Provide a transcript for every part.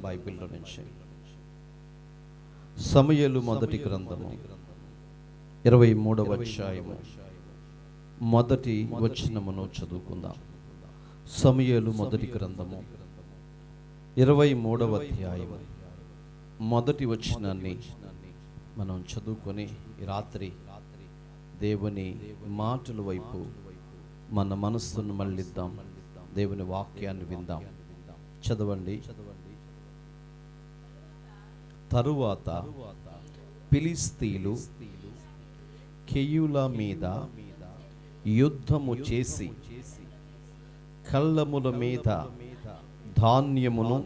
బైబిల్లో నుంచి సమూయేలు మొదటి గ్రంథము 23వ అధ్యాయము మొదటి వచనమును చదువుకుందాం. సమూయేలు మొదటి గ్రంథము 23వ అధ్యాయము మొదటి వచనాన్ని మనం చదువుకొని ఈ రాత్రి దేవుని మాటల వైపు మన మనస్సును మళ్ళిద్దాం. దేవుని వాక్యాన్ని విందాం. చదవండి. తరువాత ఫిలిష్తీయులు కెయూలా మీద యుద్ధము చేసి కళ్ళముల మీద ధాన్యమును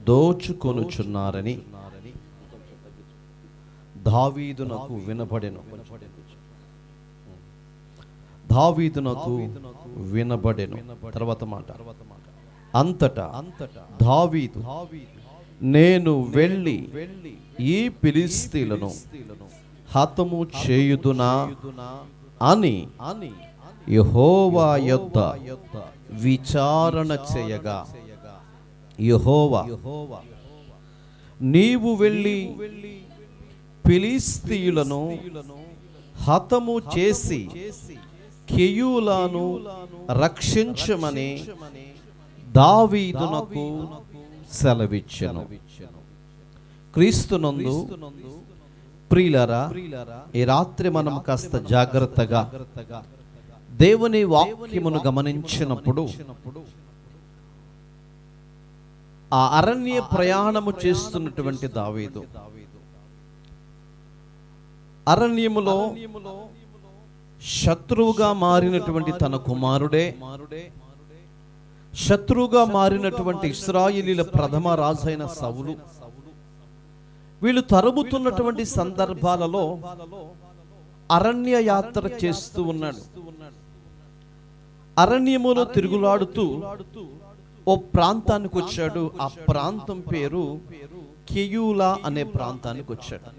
దోచుకొనుచున్నారని దావీదునకు వినబడెను. తర్వాత మాట, అంతటా దావీదు, నేను వెళ్ళి ఈ ఫిలిష్తీయులను హతము చేయుదునా అని యెహోవా యొద్ద విచారణ చేయగా, యెహోవా, నీవు వెళ్ళి ఫిలిష్తీయులను హతము చేసి కెయూలాను రక్షించమని దావీదునకు సెలవిచ్చెను. క్రీస్తునందు ప్రియులారా, ఈ రాత్రి మనం కాస్త జాగ్రత్తగా దేవుని వాక్యమును గమనించినప్పుడు ఆ అరణ్య ప్రయాణము చేస్తున్నటువంటి దావీదు అరణ్యములో శత్రువుగా మారినటువంటి తన కుమారుడే, శత్రువుగా మారినటువంటి ఇశ్రాయేలీల ప్రథమ రాజైన సౌలు, వీళ్ళు తరుముతున్నటువంటి సందర్భాలలో అరణ్య యాత్ర చేస్తూ ఉన్నాడు. అరణ్యములో తిరుగులాడుతూ ఓ ప్రాంతానికి వచ్చాడు. ఆ ప్రాంతం పేరు కెయూలా అనే ప్రాంతానికి వచ్చాడు.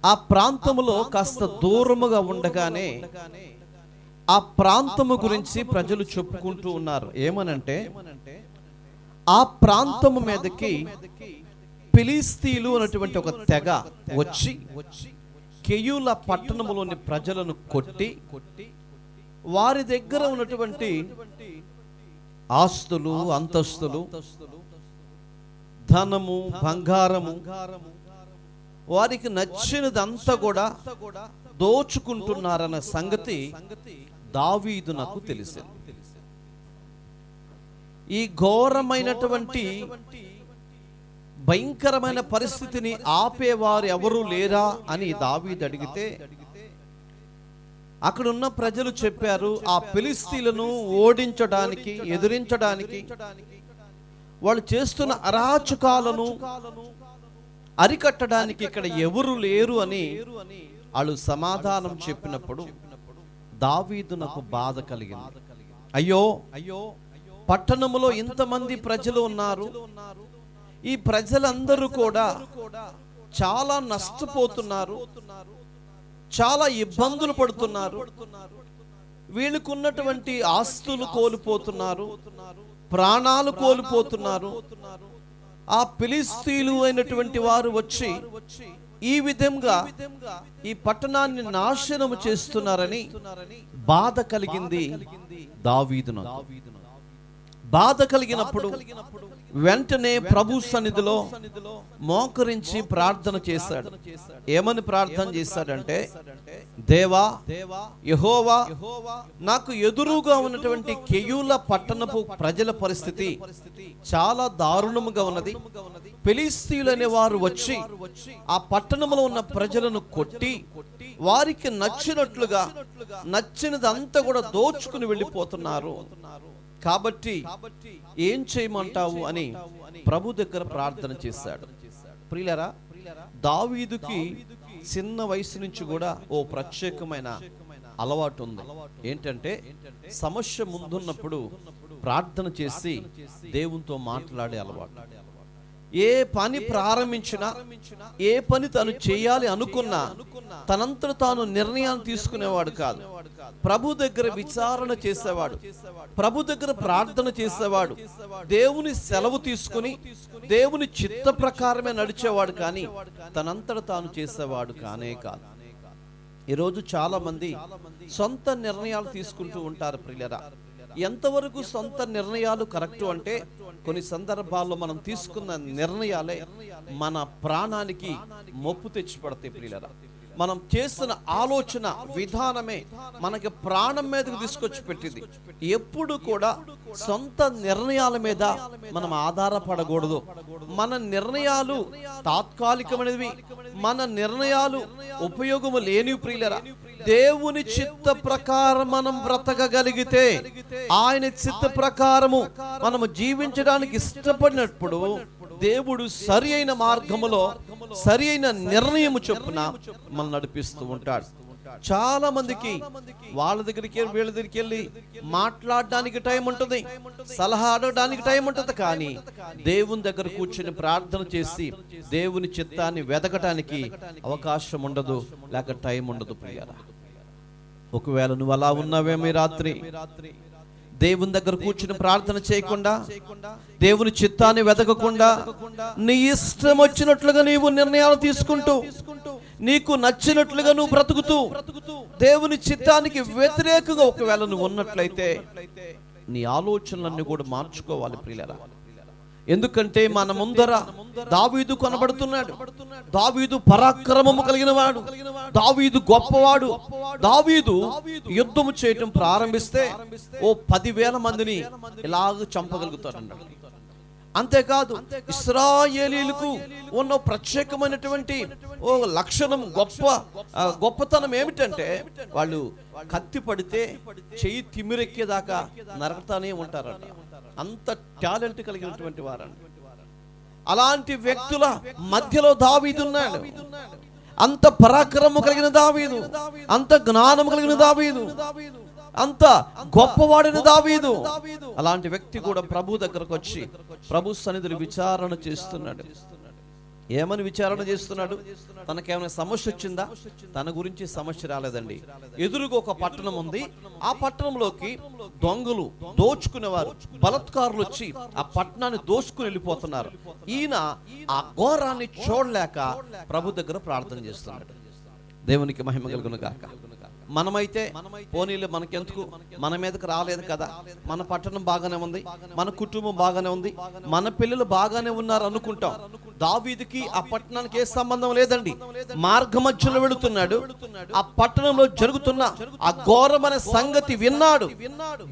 ఆ ప్రాంతములో కాస్త దూరముగా ఉండగానే ఆ ప్రాంతము గురించి ప్రజలు చెప్పుకుంటూ ఉన్నారు. ఏమనంటే, ఆ ప్రాంతము మీదకి ఫిలిష్తీయులు అనేటువంటి ఒక తెగ వచ్చి కెయూలా పట్టణములోని ప్రజలను కొట్టి వారి దగ్గర ఉన్నటువంటి ఆస్తులు, అంతస్తులు, ధనము, బంగారము, వారికి నచ్చినదంతా కూడా దోచుకుంటున్నారన్న సంగతి దావీదునకు తెలిసింది. ఈ ఘోరమైనటువంటి భయంకరమైన పరిస్థితిని ఆపేవారు ఎవరూ లేరా అని దావీదు అడిగితే, అక్కడున్న ప్రజలు చెప్పారు, ఆ ఫిలిష్తీయులను ఓడించడానికి, ఎదిరించడానికి, వాళ్ళు చేస్తున్న అరాచకాలను అరికట్టడానికి ఇక్కడ ఎవరు లేరు అని వాళ్ళు సమాధానం చెప్పినప్పుడు దావీదునకు బాధ కలిగింది. అయ్యో, పట్టణములో ఇంతమంది ప్రజలు ఉన్నారు, ఈ ప్రజలందరూ కూడా చాలా నష్టపోతున్నారు, చాలా ఇబ్బందులు పడుతున్నారు, వీళ్ళకున్నటువంటి ఆస్తులు కోల్పోతున్నారు, ప్రాణాలు కోల్పోతున్నారు. ఆ ఫిలిష్తీయులు అయినటువంటి వారు వచ్చి ఈ విధంగా ఈ పట్టణాన్ని నాశనము చేస్తున్నారని బాధ కలిగింది దావీదునకు. బాధ కలిగినప్పుడు వెంటనే ప్రభు సన్నిధిలో మోకరించి ప్రార్థన చేశాడు. ఏమని ప్రార్థన చేశాడంటే, దేవా, యెహోవా, నాకు ఎదురుగా ఉన్నటువంటి కెయూలా పట్టణపు ప్రజల పరిస్థితి చాలా దారుణముగా ఉన్నది. ఫిలిష్తీయులు అనే వారు వచ్చి ఆ పట్టణంలో ఉన్న ప్రజలను కొట్టి వారికి నచ్చినట్లుగా నచ్చినదంతా కూడా దోచుకుని వెళ్ళిపోతున్నారు. కాబట్టి ఏం చేయమంటావు అని ప్రభు దగ్గర ప్రార్థన చేశాడు. ప్రియులారా, దావీదుకి చిన్న వయసు నుంచి కూడా ఓ ప్రత్యేకమైన అలవాటు ఉంది. ఏంటంటే, సమస్య ముందున్నప్పుడు ప్రార్థన చేసి దేవునితో మాట్లాడే అలవాటు. ఏ పని ప్రారంభించినా, ఏ పని తను చేయాలి అనుకున్నా తనంతట తాను నిర్ణయాన్ని తీసుకునేవాడు కాదు. ప్రభు దగ్గర విచారణ చేసేవాడు, ప్రభు దగ్గర ప్రార్థన చేసేవాడు, దేవుని సెలవు తీసుకుని దేవుని చిత్త ప్రకారమే నడిచేవాడు, కానీ తనంతట తాను చేసేవాడు కానే కాదు. ఈరోజు చాలా మంది సొంత నిర్ణయాలు తీసుకుంటూ ఉంటారు ప్రియులారా. ఎంతవరకు సొంత నిర్ణయాలు కరెక్ట్ అంటే, కొన్ని సందర్భాల్లో మనం తీసుకున్న నిర్ణయాలే మన ప్రాణానికి మొప్పు తెచ్చిపడతాయి ప్రియులారా. మనం చేస్తున్న ఆలోచన విధానమే మనకి ప్రాణం మీదకి తీసుకొచ్చి పెట్టింది. ఎప్పుడు కూడా సొంత నిర్ణయాల మీద మనం ఆధారపడకూడదు. మన నిర్ణయాలు తాత్కాలికమైనవి, మన నిర్ణయాలు ఉపయోగము లేని ప్రియులరా. దేవుని చిత్త ప్రకారం మనం బ్రతకగలిగితే, ఆయన చిత్త ప్రకారము మనము జీవించడానికి ఇష్టపడినప్పుడు దేవుడు సరి అయిన మార్గములో సరి అయిన నిర్ణయము చొప్పున మనం నడిపిస్తూ ఉంటాడు. చాలా మందికి వాళ్ళ దగ్గరికి వీళ్ళ దగ్గరికి వెళ్ళి మాట్లాడడానికి టైం ఉంటుంది, సలహా అడగడానికి టైం ఉంటుంది, కానీ దేవుని దగ్గర కూర్చొని ప్రార్థన చేసి దేవుని చిత్తాన్ని వెతకటానికి అవకాశం ఉండదు, లేక టైం ఉండదు ప్రియారా. ఒకవేళ నువ్వు అలా ఉన్నావేమో ఈ రాత్రి, దేవుని దగ్గర కూర్చుని ప్రార్థన చేయకుండా, దేవుని చిత్తాన్ని వెతకకుండా, నీ ఇష్టం వచ్చినట్లుగా నీవు నిర్ణయాలు తీసుకుంటూ, నీకు నచ్చినట్లుగా నువ్వు బ్రతుకుతూ, దేవుని చిత్తానికి వ్యతిరేకంగా ఒకవేళ నువ్వు ఉన్నట్లయితే నీ ఆలోచనలన్నీ కూడా మార్చుకోవాలి ప్రియులారా. ఎందుకంటే మన ముందర దావీదు కనబడుతున్నాడు. దావీదు పరాక్రమము కలిగిన వాడు, దావీదు గొప్పవాడు. దావీదు యుద్ధము చేయటం ప్రారంభిస్తే 10,000 మందిని ఇలాగ చంపగలుగుతాడు. అంతేకాదు, ఇశ్రాయేలీయులకు ఉన్న ప్రత్యేకమైనటువంటి లక్షణం, గొప్పతనం ఏమిటంటే, వాళ్ళు కత్తి పడితే చెయ్యి తిమ్మిరెక్కేదాకా నరకతానే ఉంటారంట. అంత టాలెంట్ కలిగినటువంటి వారండి. అలాంటి వ్యక్తుల మధ్యలో దావీదు ఉన్నాడు. అంత పరాక్రమం కలిగిన దావీదు, అంత జ్ఞానం కలిగిన దావీదు, అంత గొప్పవాడిన దావీదు. అలాంటి వ్యక్తి కూడా ప్రభు దగ్గరకు వచ్చి ప్రభు సన్నిధిని విచారణ చేస్తున్నాడు. ఏమని విచారణ చేస్తున్నాడు? తనకేమైనా సమస్య వచ్చిందా? తన గురించి సమస్య రాలేదండి. ఎదురుగా ఒక పట్టణం ఉంది. ఆ పట్టణంలోకి దొంగలు, దోచుకునేవారు, బలత్కారులు వచ్చి ఆ పట్టణాన్ని దోచుకుని వెళ్ళిపోతున్నారు. ఈయన ఆ ఘోరాన్ని చూడలేక ప్రభు దగ్గర ప్రార్థన చేస్తున్నాడు. దేవునికి మహిమ కలుగును గాక. మనమైతే పోనీలు మనకెందుకు, మన మీదకి రాలేదు కదా, మన పట్టణం బాగానే ఉంది, మన కుటుంబం బాగానే ఉంది, మన పిల్లలు బాగానే ఉన్నారు అనుకుంటాం. దావీదుకి ఆ పట్టణానికి ఏ సంబంధం లేదండి. మార్గ మధ్యలో వెళుతున్నాడు, ఆ పట్టణంలో జరుగుతున్న ఆ ఘోరమైన సంగతి విన్నాడు.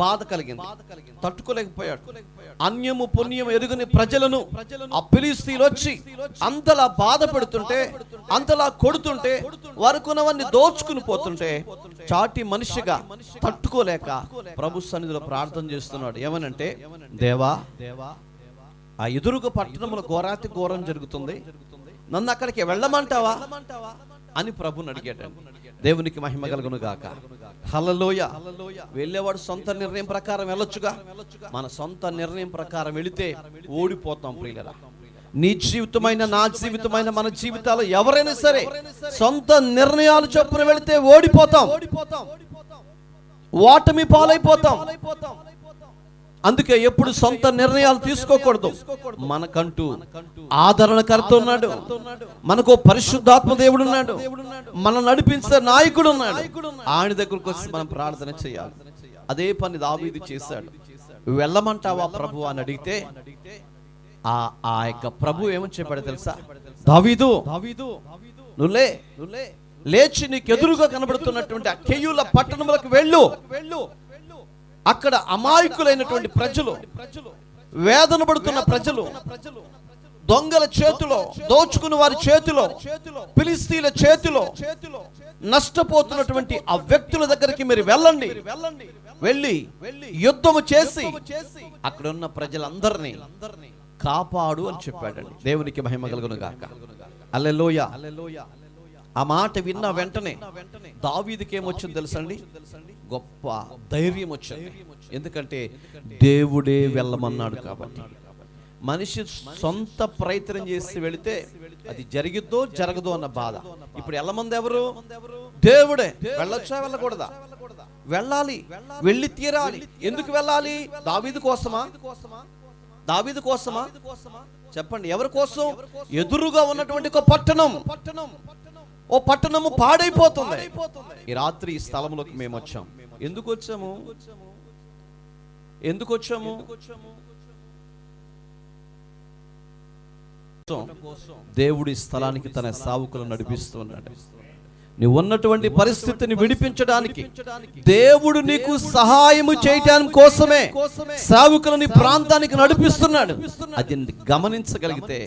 బాధ కలిగింది, తట్టుకోలేకపోయాడు. అన్యము పుణ్యం ఎరుగని ప్రజలను ఆ ఫిలిష్తీయులు వచ్చి అంతలా బాధ పెడుతుంటే, అంతలా కొడుతుంటే, వారికున్నవన్నీ దోచుకుని పోతుంటే, చాటి మనిషిగా తట్టుకోలేక ప్రభు సన్నిధిలో ప్రార్థన చేస్తున్నాడు. ఏమనంటే, దేవా, ఆ ఎదురుగా పట్టణంలో ఘోరాతి ఘోరం జరుగుతుంది, నన్ను అక్కడికి వెళ్ళమంటావా అని ప్రభుని అడిగాడు. దేవునికి మహిమ కలుగును గాక. హల్లెలూయా. వెళ్ళేవాడు సొంత నిర్ణయం ప్రకారం వెళ్ళొచ్చుగా. మన సొంత నిర్ణయం ప్రకారం వెళితే ఓడిపోతాం ప్రియులారా. నీ జీవితమైన, నా జీవితమైన, మన జీవితాలు ఎవరైనా సరే సొంత నిర్ణయాలు చొప్పున వెళితే ఓడిపోతాం, ఓటమి పాలైపోతాం. అందుకే ఎప్పుడు సొంత నిర్ణయాలు తీసుకోకూడదు. మనకంటూ ఆదరణకర్త ఉన్నాడు, మనకు పరిశుద్ధాత్మ దేవుడు ఉన్నాడు, మనం నడిపించే నాయకుడు ఉన్నాడు. ఆయన దగ్గరకు వచ్చి మనం ప్రార్థన చేయాలి. అదే పని దావీదు చేశాడు. వెళ్ళమంటావా ప్రభు అని అడిగితే ఆ యొక్క ప్రభు ఏమని చెప్పాడు తెలుసా? దావీదు, నువ్వులే, లేచి నీకు ఎదురుగా కనబడుతున్నటువంటి ఆ కెయ్యూల పట్టణములకు వెళ్ళు. అక్కడ అమాయకులైనటువంటి ప్రజలు, వేదన పడుతున్న ప్రజలు, దొంగల చేతిలో, దోచుకున్న వారి చేతిలో, ఫిలిష్తీయుల చేతిలో నష్టపోతున్నటువంటి ఆ వ్యక్తుల దగ్గరికి మీరు వెళ్ళండి. వెళ్ళి యుద్ధము చేసి అక్కడ ఉన్న ప్రజలందరినీ కాపాడు అని చెప్పాడండి. దేవునికి మహిమ కలుగును గాక. హల్లెలూయా. ఆ మాట విన్న వెంటనే దావీదుకి ఏమొచ్చింది తెలుసండి? గొప్ప ధైర్యం వచ్చింది. ఎందుకంటే దేవుడే వెళ్ళమన్నాడు కాబట్టి. మనిషి సొంత ప్రయత్నం చేసి వెళితే అది జరిగిద్దో జరగదో అన్న బాధ. ఇప్పుడు ఎల్లమంది ఎవరు? దేవుడే. వెళ్ళొచ్చా వెళ్ళకూడదా? వెళ్ళాలి, వెళ్ళి తీరాలి. ఎందుకు వెళ్ళాలి? దావీదు కోసమా? దావీదు కోసమా? చెప్పండి, ఎవరి కోసం? ఎదురుగా ఉన్నటువంటి ఒక పట్టణం, ఓ పట్టణము పాడైపోతుంది. ఈ రాత్రి ఈ స్థలంలోకి మేము వచ్చాం. ఎందుకు వచ్చాము? ఎందుకు వచ్చాము? దేవుడి స్థలానికి తన సేవకులను నడిపిస్తున్నాడు. నువ్వు ఉన్నటువంటి పరిస్థితిని విడిపించడానికి, దేవుడు నీకు సహాయము చేయటం కోసమే సేవకులని ప్రాంతానికి నడిపిస్తున్నాడు. అది గమనించగలిగితే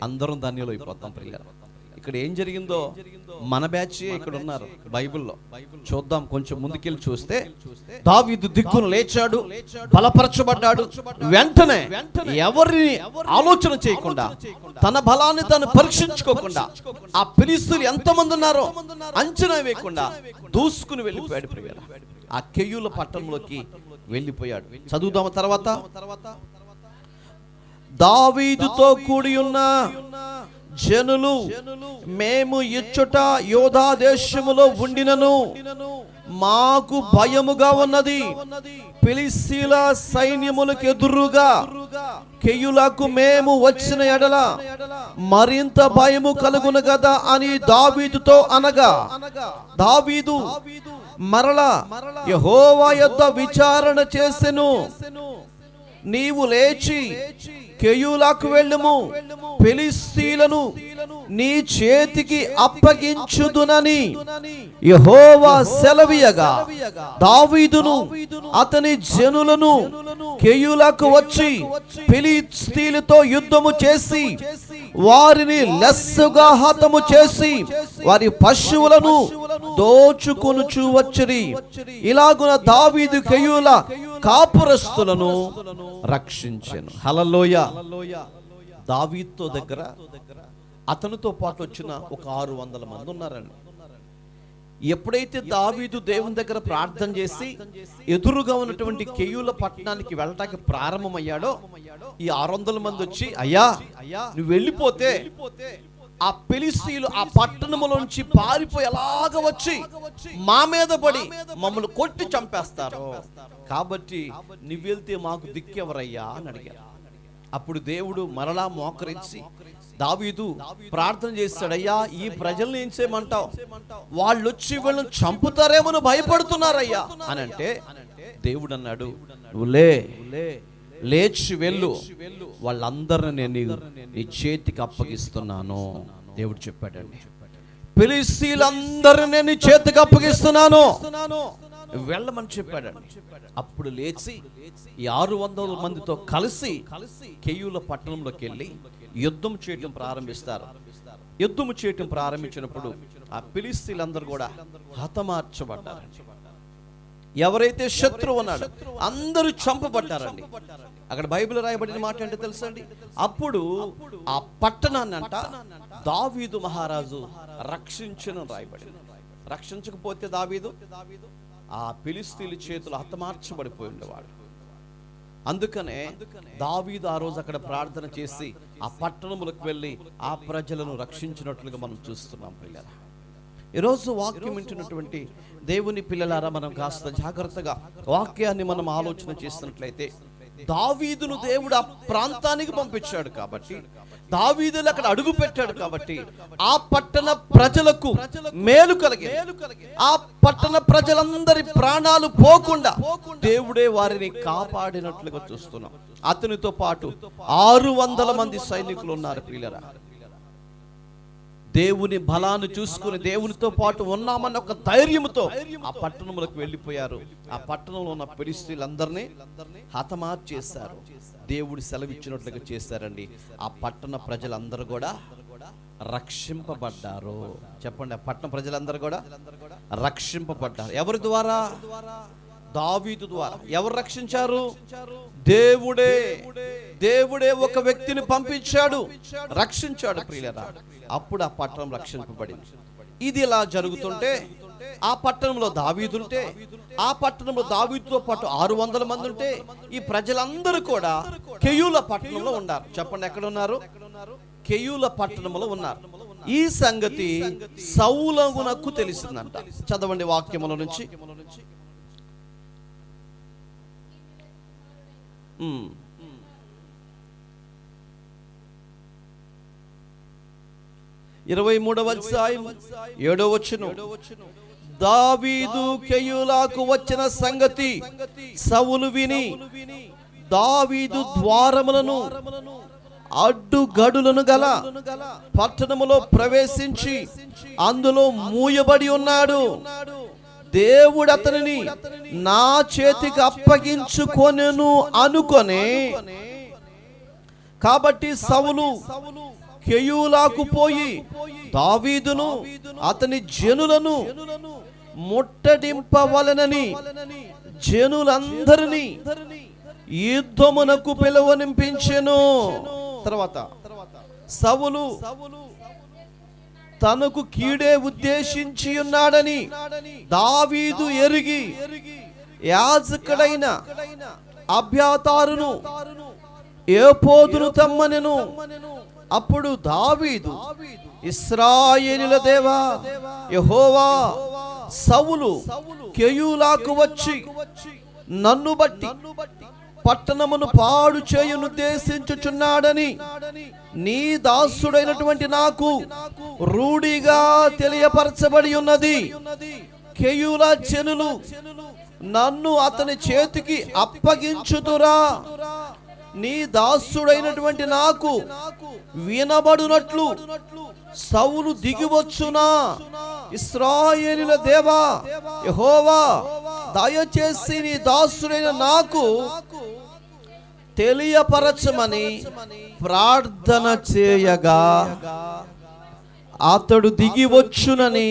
అందరం ధన్యులు అయిపోతాం. ప్రియులారా, ఇక్కడ ఏం జరిగిందో మన బ్యాచ్ ఇక్కడ ఉన్నారు బైబిల్లో. చూద్దాం, కొంచెం ముందుకెళ్ళి చూస్తే దావీదు దిక్కును లేచాడు, బలపరచబడ్డాడు. వెంటనే ఎవరిని ఆలోచన చేయకుండా, తన బలాన్ని తాను పరీక్షించుకోకుండా, ఆ ఫిలిష్తీయులు ఎంతమంది ఉన్నారో అంచనా వేయకుండా దూసుకుని వెళ్ళిపోయాడు. ప్రియులారా, ఆ కెయూల పట్టణంలోకి వెళ్ళిపోయాడు. చదువుదాం. తర్వాత దావీదుతో కూడి ఉన్న జనులు, మేము ఇచ్చుట యోధా దేశములో ఉండినను మాకు భయముగా ఉన్నది. ఫిలిష్తీయుల సైన్యములకు ఎదురుగా కెయూలకు మేము వచ్చిన ఎడల మరింత భయము కలుగును కదా అని దావీదుతో అనగా, దావీదు మరలా యెహోవా యొద్ద విచారణ చేసెను. నీవు లేచి కెయూలకు వెళ్ళుము, ఫిలిష్తీయులను నీ చేతికి అప్పగించుదునని యెహోవా సెలవీయగా, దావీదును అతని జనులను కెయూలకు వచ్చి ఫిలిష్తీయులతో యుద్ధము చేసి వారిని లెస్సుగా హతము చేసి వారి పశువులను దోచుకొనుచు వచ్చిరి. ఇలాగున దావీదు కెయూల కాపురస్తులను రక్షించెను. హల్లెలూయా. దావీదుతో దగ్గర అతనితో పాటు వచ్చిన ఒక 600 మంది ఉన్నారండి. ఎప్పుడైతే దావీదు దేవుని దగ్గర ప్రార్థన చేసి ఎదురుగా ఉన్నటువంటి కెయూల పట్టణానికి వెళ్ళటానికి ప్రారంభమయ్యాడో, ఈ 600 మంది వచ్చి, అయ్యా నువ్వు వెళ్ళిపోతే ఆ ఫిలిష్తీయులు ఆ పట్టణంలోంచి పారిపోయి ఎలాగ వచ్చి మా మీద పడి మమ్మల్ని కొట్టి చంపేస్తారు, కాబట్టి నువ్వు వెళ్తే మాకు దిక్కెవరయ్యా అని అడిగారు. అప్పుడు దేవుడు మరలా మోకరించి దావీదు ప్రార్థన చేస్తాడు, అయ్యా ఈ ప్రజల్ని ఏం చేయమంటావు? వాళ్ళు వచ్చి వీళ్ళని చంపుతారేమో భయపడుతున్నారయ్యా అని అంటే, దేవుడు అన్నాడు, నువ్వు లేచి వెళ్ళు, వాళ్ళందరిని నేను నీ చేతికి అప్పగిస్తున్నాను. దేవుడు చెప్పాడండి, ఫిలిష్తీయులందరిని నేను నీ చేతికి అప్పగిస్తున్నాను, వెళ్ళమని చెప్పాడండి. అప్పుడు లేచి ఈ 600 మందితో కలిసి కెయూల పట్టణంలోకి వెళ్ళి యుద్ధం చేయటం ప్రారంభిస్తారు. యుద్ధం చేయటం ప్రారంభించినప్పుడు ఆ ఫిలిష్తీయులందరూ కూడా హతమార్చబడ్డారు. ఎవరైతే శత్రువు ఉన్నాడో అందరూ చంపబడ్డారండి. అక్కడ బైబిల్ రాయబడిన మాట అంటే తెలుసా అండి, అప్పుడు ఆ పట్టణాన్ని అంట దావీదు మహారాజు రక్షించను రాయబడింది. రక్షించకపోతే దావీదు ఆ ఫిలిష్తీయుల చేతులు హతమార్చబడిపోయి ఉండేవాడు. అందుకనే దావీదు ఆ రోజు అక్కడ ప్రార్థన చేసి ఆ పట్టణములకు వెళ్ళి ఆ ప్రజలను రక్షించినట్లుగా మనం చూస్తున్నాం. పిల్లరా, ఈరోజు వాక్యం వింటున్నటువంటి దేవుని పిల్లలారా, మనం కాస్త జాగ్రత్తగా వాక్యాన్ని మనం ఆలోచన చేసినట్లయితే, దావీదును దేవుడు ఆ ప్రాంతానికి పంపించాడు కాబట్టి, దావీదులు అక్కడ అడుగు పెట్టాడు కాబట్టి ఆ పట్టణ ప్రజలకు మేలు కలిగి, ఆ పట్టణ ప్రజలందరి ప్రాణాలు పోకుండా దేవుడే వారిని కాపాడినట్లుగా చూస్తున్నాం. అతనితో పాటు 600 మంది సైనికులు ఉన్నారు. ప్రియులారా, దేవుని బలాన్ని చూసుకుని దేవునితో పాటు ఉన్నామన్న ఒక ధైర్యంతో ఆ పట్టణంలోకి వెళ్ళిపోయారు. ఆ పట్టణంలో ఉన్న ఫిలిష్తీయులందరినీ హతమార్చేశారు. దేవుడు సెలవిచ్చినట్లుగా చేశారండి. ఆ పట్టణ ప్రజలందరూ కూడా రక్షింపబడ్డారు. చెప్పండి, ఆ పట్టణ ప్రజలందరూ కూడా రక్షింపబడ్డారు. ఎవరి ద్వారా? దావీదు ద్వారా. ఎవరు రక్షించారు? దేవుడే. దేవుడే ఒక వ్యక్తిని పంపించాడు, రక్షించాడు. ప్రియులారా, అప్పుడు ఆ పట్టణం రక్షింపబడింది. ఇది ఇలా జరుగుతుంటే, ఆ పట్టణంలో దావీదుంటే ఆ పట్టణంలో దావీదుతో పాటు 600 మంది ఉంటే ఈ ప్రజలందరూ కూడా కెయూల పట్టణంలో ఉన్నారు. చెప్పండి, ఎక్కడ ఉన్నారు? కెయూల పట్టణంలో ఉన్నారు. ఈ సంగతి సౌలునకు తెలిసిందంట. చదవండి వాక్యముల నుంచి. 23వ అధ్యాయం 7వ వచనం. దావీదు కెయూలాకు వచ్చిన సంగతి సౌలు విని దావీదు ద్వారములను అడ్డుగడులను గల పట్టణములో ప్రవేశించి అందులో మూయబడి ఉన్నాడు. దేవుడు అతనిని నా చేతికి అప్పగించుకొనెను అనుకొనే. కాబట్టి సౌలు కెయూలాకు పోయి దావీదును అతని జనులను ముట్టడింపవలెనని జనులందరినీ యుద్ధమునకు పిలువనింపించెను. తర్వాత సౌలు తనకు కీడే ఉద్దేశించి ఉన్నాడని దావీదు ఎరిగి యాజకుడైన అబ్యాతారును ఏపోదును తెమ్మనెను. అప్పుడు దావీదు, ఇశ్రాయేలుల దేవా యెహోవా, సౌలు కెయూలాకు వచ్చి నన్ను బట్టి పట్టణమును పాడు చేయునుద్దేశించుచున్నాడని నీ దాసుడైనటువంటి నాకు రూఢిగా తెలియపరచబడి ఉన్నది. కెయూల జనులు నన్ను అతని చేతికి అప్పగించుదురా? నీ దాసుడైనటువంటి నాకు వినబడునట్లు సౌలు దిగివచ్చునా? ఇశ్రాయేలుల దేవా యెహోవా, దయచేసి నీ దాసుడైన నాకు తెలియపరచమని ప్రార్థన చేయగా అతడు దిగివచ్చునని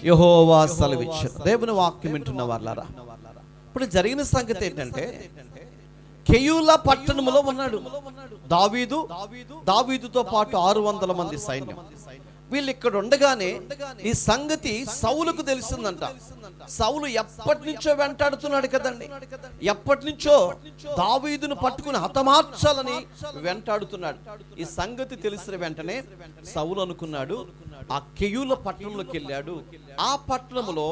యెహోవా సెలవిచ్చాడు. దేవుని వాక్యం వింటున్న వాళ్ళారా, ఇప్పుడు జరిగిన సంగతి ఏంటంటే కెయూల పట్టణంలో ఉన్నాడు దావీదుతో పాటు 600 మంది సైన్యం. వీళ్ళు ఇక్కడ ఉండగానే ఈ సంగతి సౌలుకు తెలిసిందంట. సౌలు ఎప్పటి నుంచో వెంటాడుతున్నాడు కదండి, ఎప్పటి నుంచో దావీదును పట్టుకుని హతమార్చాలని వెంటాడుతున్నాడు. ఈ సంగతి తెలిసిన వెంటనే సౌలు అనుకున్నాడు, ఆ కెయూల పట్టణంలోకి వెళ్ళాడు. ఆ పట్టణంలో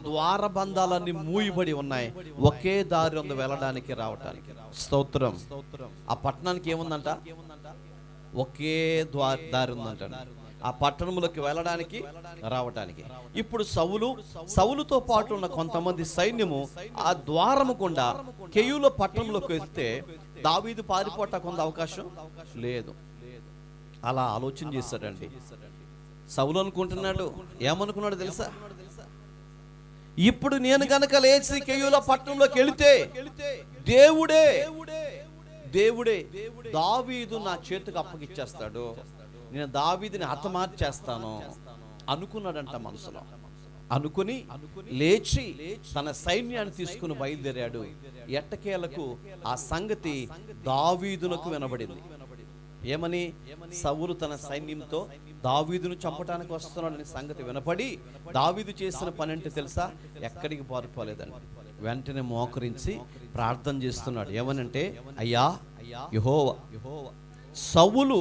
ద్వారబంధాలన్నీ మూయబడి ఉన్నాయి, ఒకే దారి ఉంది వెళ్ళడానికి రావటానికి. స్తోత్రం. ఆ పట్టణానికి ఏముందంట? ఒకే దారి ఉందంట ఆ పట్టణంలోకి వెళ్ళడానికి రావటానికి. ఇప్పుడు సౌలుతో పాటు ఉన్న కొంతమంది సైన్యము ఆ ద్వారము గుండా కెయూల పట్టణంలోకి వెళ్తే దావీదు పారిపోవటానికి కొంత అవకాశం లేదు. అలా ఆలోచన చేశాడండి సౌలు. అనుకుంటున్నాడు, ఏమనుకున్నాడు తెలుసా? ఇప్పుడు నేను గనక లేచి కెయూల పట్టణంలోకి వెళితే దేవుడే దావీదు నా చేతికి అప్పగిచ్చేస్తాడు, నేను దావీదుని హతమార్చేస్తాను అనుకున్నాడంట మనసులో. అనుకుని లేచి తన సైన్యాన్ని తీసుకుని బయలుదేరాడు. ఎట్టకేలకు ఆ సంగతి దావీదునకు వినబడింది. ఏమని? సౌలు తన సైన్యంతో దావీదును చంపటానికి వస్తున్నాడని సంగతి వినపడి దావీదు చేసిన పని అంటే తెలుసా? ఎక్కడికి పారిపోలేదండి, వెంటనే మోకరించి ప్రార్థన చేస్తున్నాడు. ఏమనంటే, అయ్యా యెహోవా, సౌలు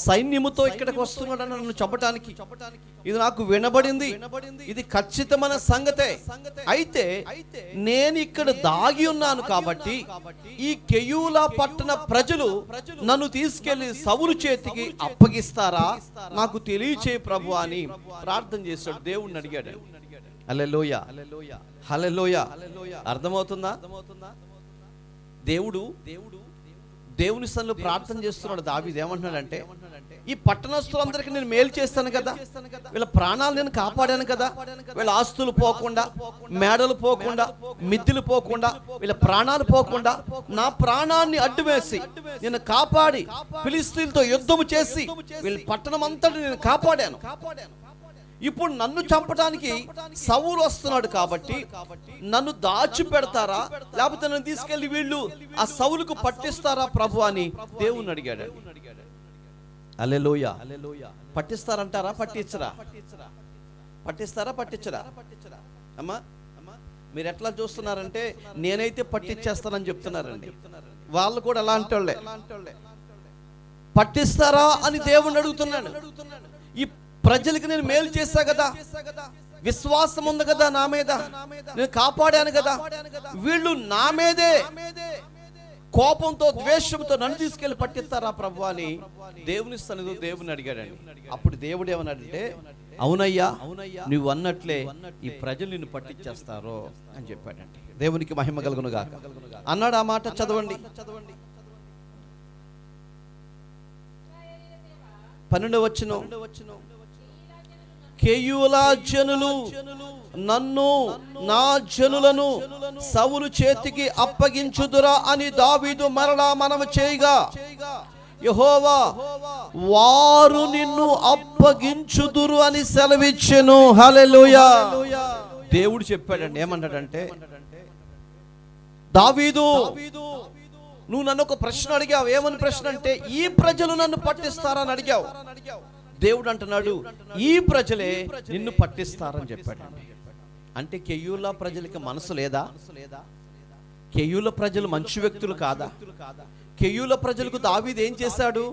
సైన్యముతో ఇక్కడికి వస్తున్నాడు నన్ను చంపటానికి, ఇది నాకు వినబడింది, ఇది ఖచ్చితమైన సంగతే. అయితే నేను ఇక్కడ దాగి ఉన్నాను కాబట్టి ఈ కెయూల పట్టణ ప్రజలు నన్ను తీసుకెళ్లి సౌలు చేతికి అప్పగిస్తారా? నాకు తెలియచే ప్రభు అని ప్రార్థన చేశాడు. దేవుణ్ణి అడిగాడు. హల్లెలూయా, హల్లెలూయా. అర్థమవుతుందా? దేవుని సన్నిధిలో ప్రార్థన చేస్తున్నాడు దావీదు. ఏమంటున్నాడంటే, ఈ పట్టణస్తులందరికీ నేను మేలు చేస్తాను కదా, వీళ్ళ ప్రాణాలు నేను కాపాడాను కదా, వీళ్ళ ఆస్తులు పోకుండా, మేడలు పోకుండా, మిద్దెలు పోకుండా, వీళ్ళ ప్రాణాలు పోకుండా నా ప్రాణాన్ని అడ్డు వేసి నేను కాపాడి ఫిలిష్తీయులతో యుద్ధము చేసి వీళ్ళ పట్టణం అంతటి నేను కాపాడాను. ఇప్పుడు నన్ను చంపడానికి సౌలు వస్తున్నాడు కాబట్టి నన్ను దాచి పెడతారా, లేకపోతే నన్ను తీసుకెళ్లి వీళ్ళు ఆ సౌలుకు పట్టిస్తారా ప్రభు అని దేవుణ్ణి అడిగాడు. హల్లెలూయా. పట్టిస్తారంటారా? పట్టించరా? పట్టిస్తారా? పట్టించరా? అమ్మా, మీరు ఎట్లా చూస్తున్నారంటే నేనైతే పట్టించేస్తానని చెప్తున్నారండి. వాళ్ళు కూడా అలాంటి వాళ్ళే. పట్టిస్తారా అని దేవుణ్ణి అడుగుతున్నాడు. ఈ ప్రజలకి నేను మేలు చేశా కదా, విశ్వాసం ఉంది కదా నా మీద, నేను కాపాడాను కదా, వీళ్ళు నా మీదే కోపంతో ద్వేషంతో నన్ను తీసుకెళ్లి పట్టిస్తారా ప్రభు అని దేవుని సన్నిధిలో దేవుని అడిగాడండి. అప్పుడు దేవుడు ఏమన్నాడంటే, అవునయ్యా నువ్వు అన్నట్లే ఈ ప్రజలు నిన్ను పట్టించేస్తారో అని చెప్పాడండి. దేవునికి మహిమ కలుగును గాక అన్నాడు. ఆ మాట చదవండి. 12వ వచనం, కేయూలా జనులు నన్ను నా జనులను సౌలు చేతికి అప్పగించుదురా అని దావీదు మరలా మనవి చేయగా, యెహోవా వారు నిన్ను అప్పగించుదురు అని సెలవిచ్చెను. హల్లెలూయా. దేవుడు చెప్పాడండి. ఏమన్నాడంటే, దావీదు నువ్వు నన్ను ఒక ప్రశ్న అడిగావు. ఏమని ప్రశ్న అంటే, ఈ ప్రజలు నన్ను పట్టిస్తారని అడిగావు. దేవుడు అంటున్నాడు, ఈ ప్రజలే నిన్ను పట్టిస్తారని చెప్పాడండి. అంటే కెయ్యూలా ప్రజలకి మనసు లేదా? కెయ్యూల ప్రజలు మంచి వ్యక్తులు కాదా? కెయ్యూల ప్రజలకు దావీదు ఏం చేశాడు?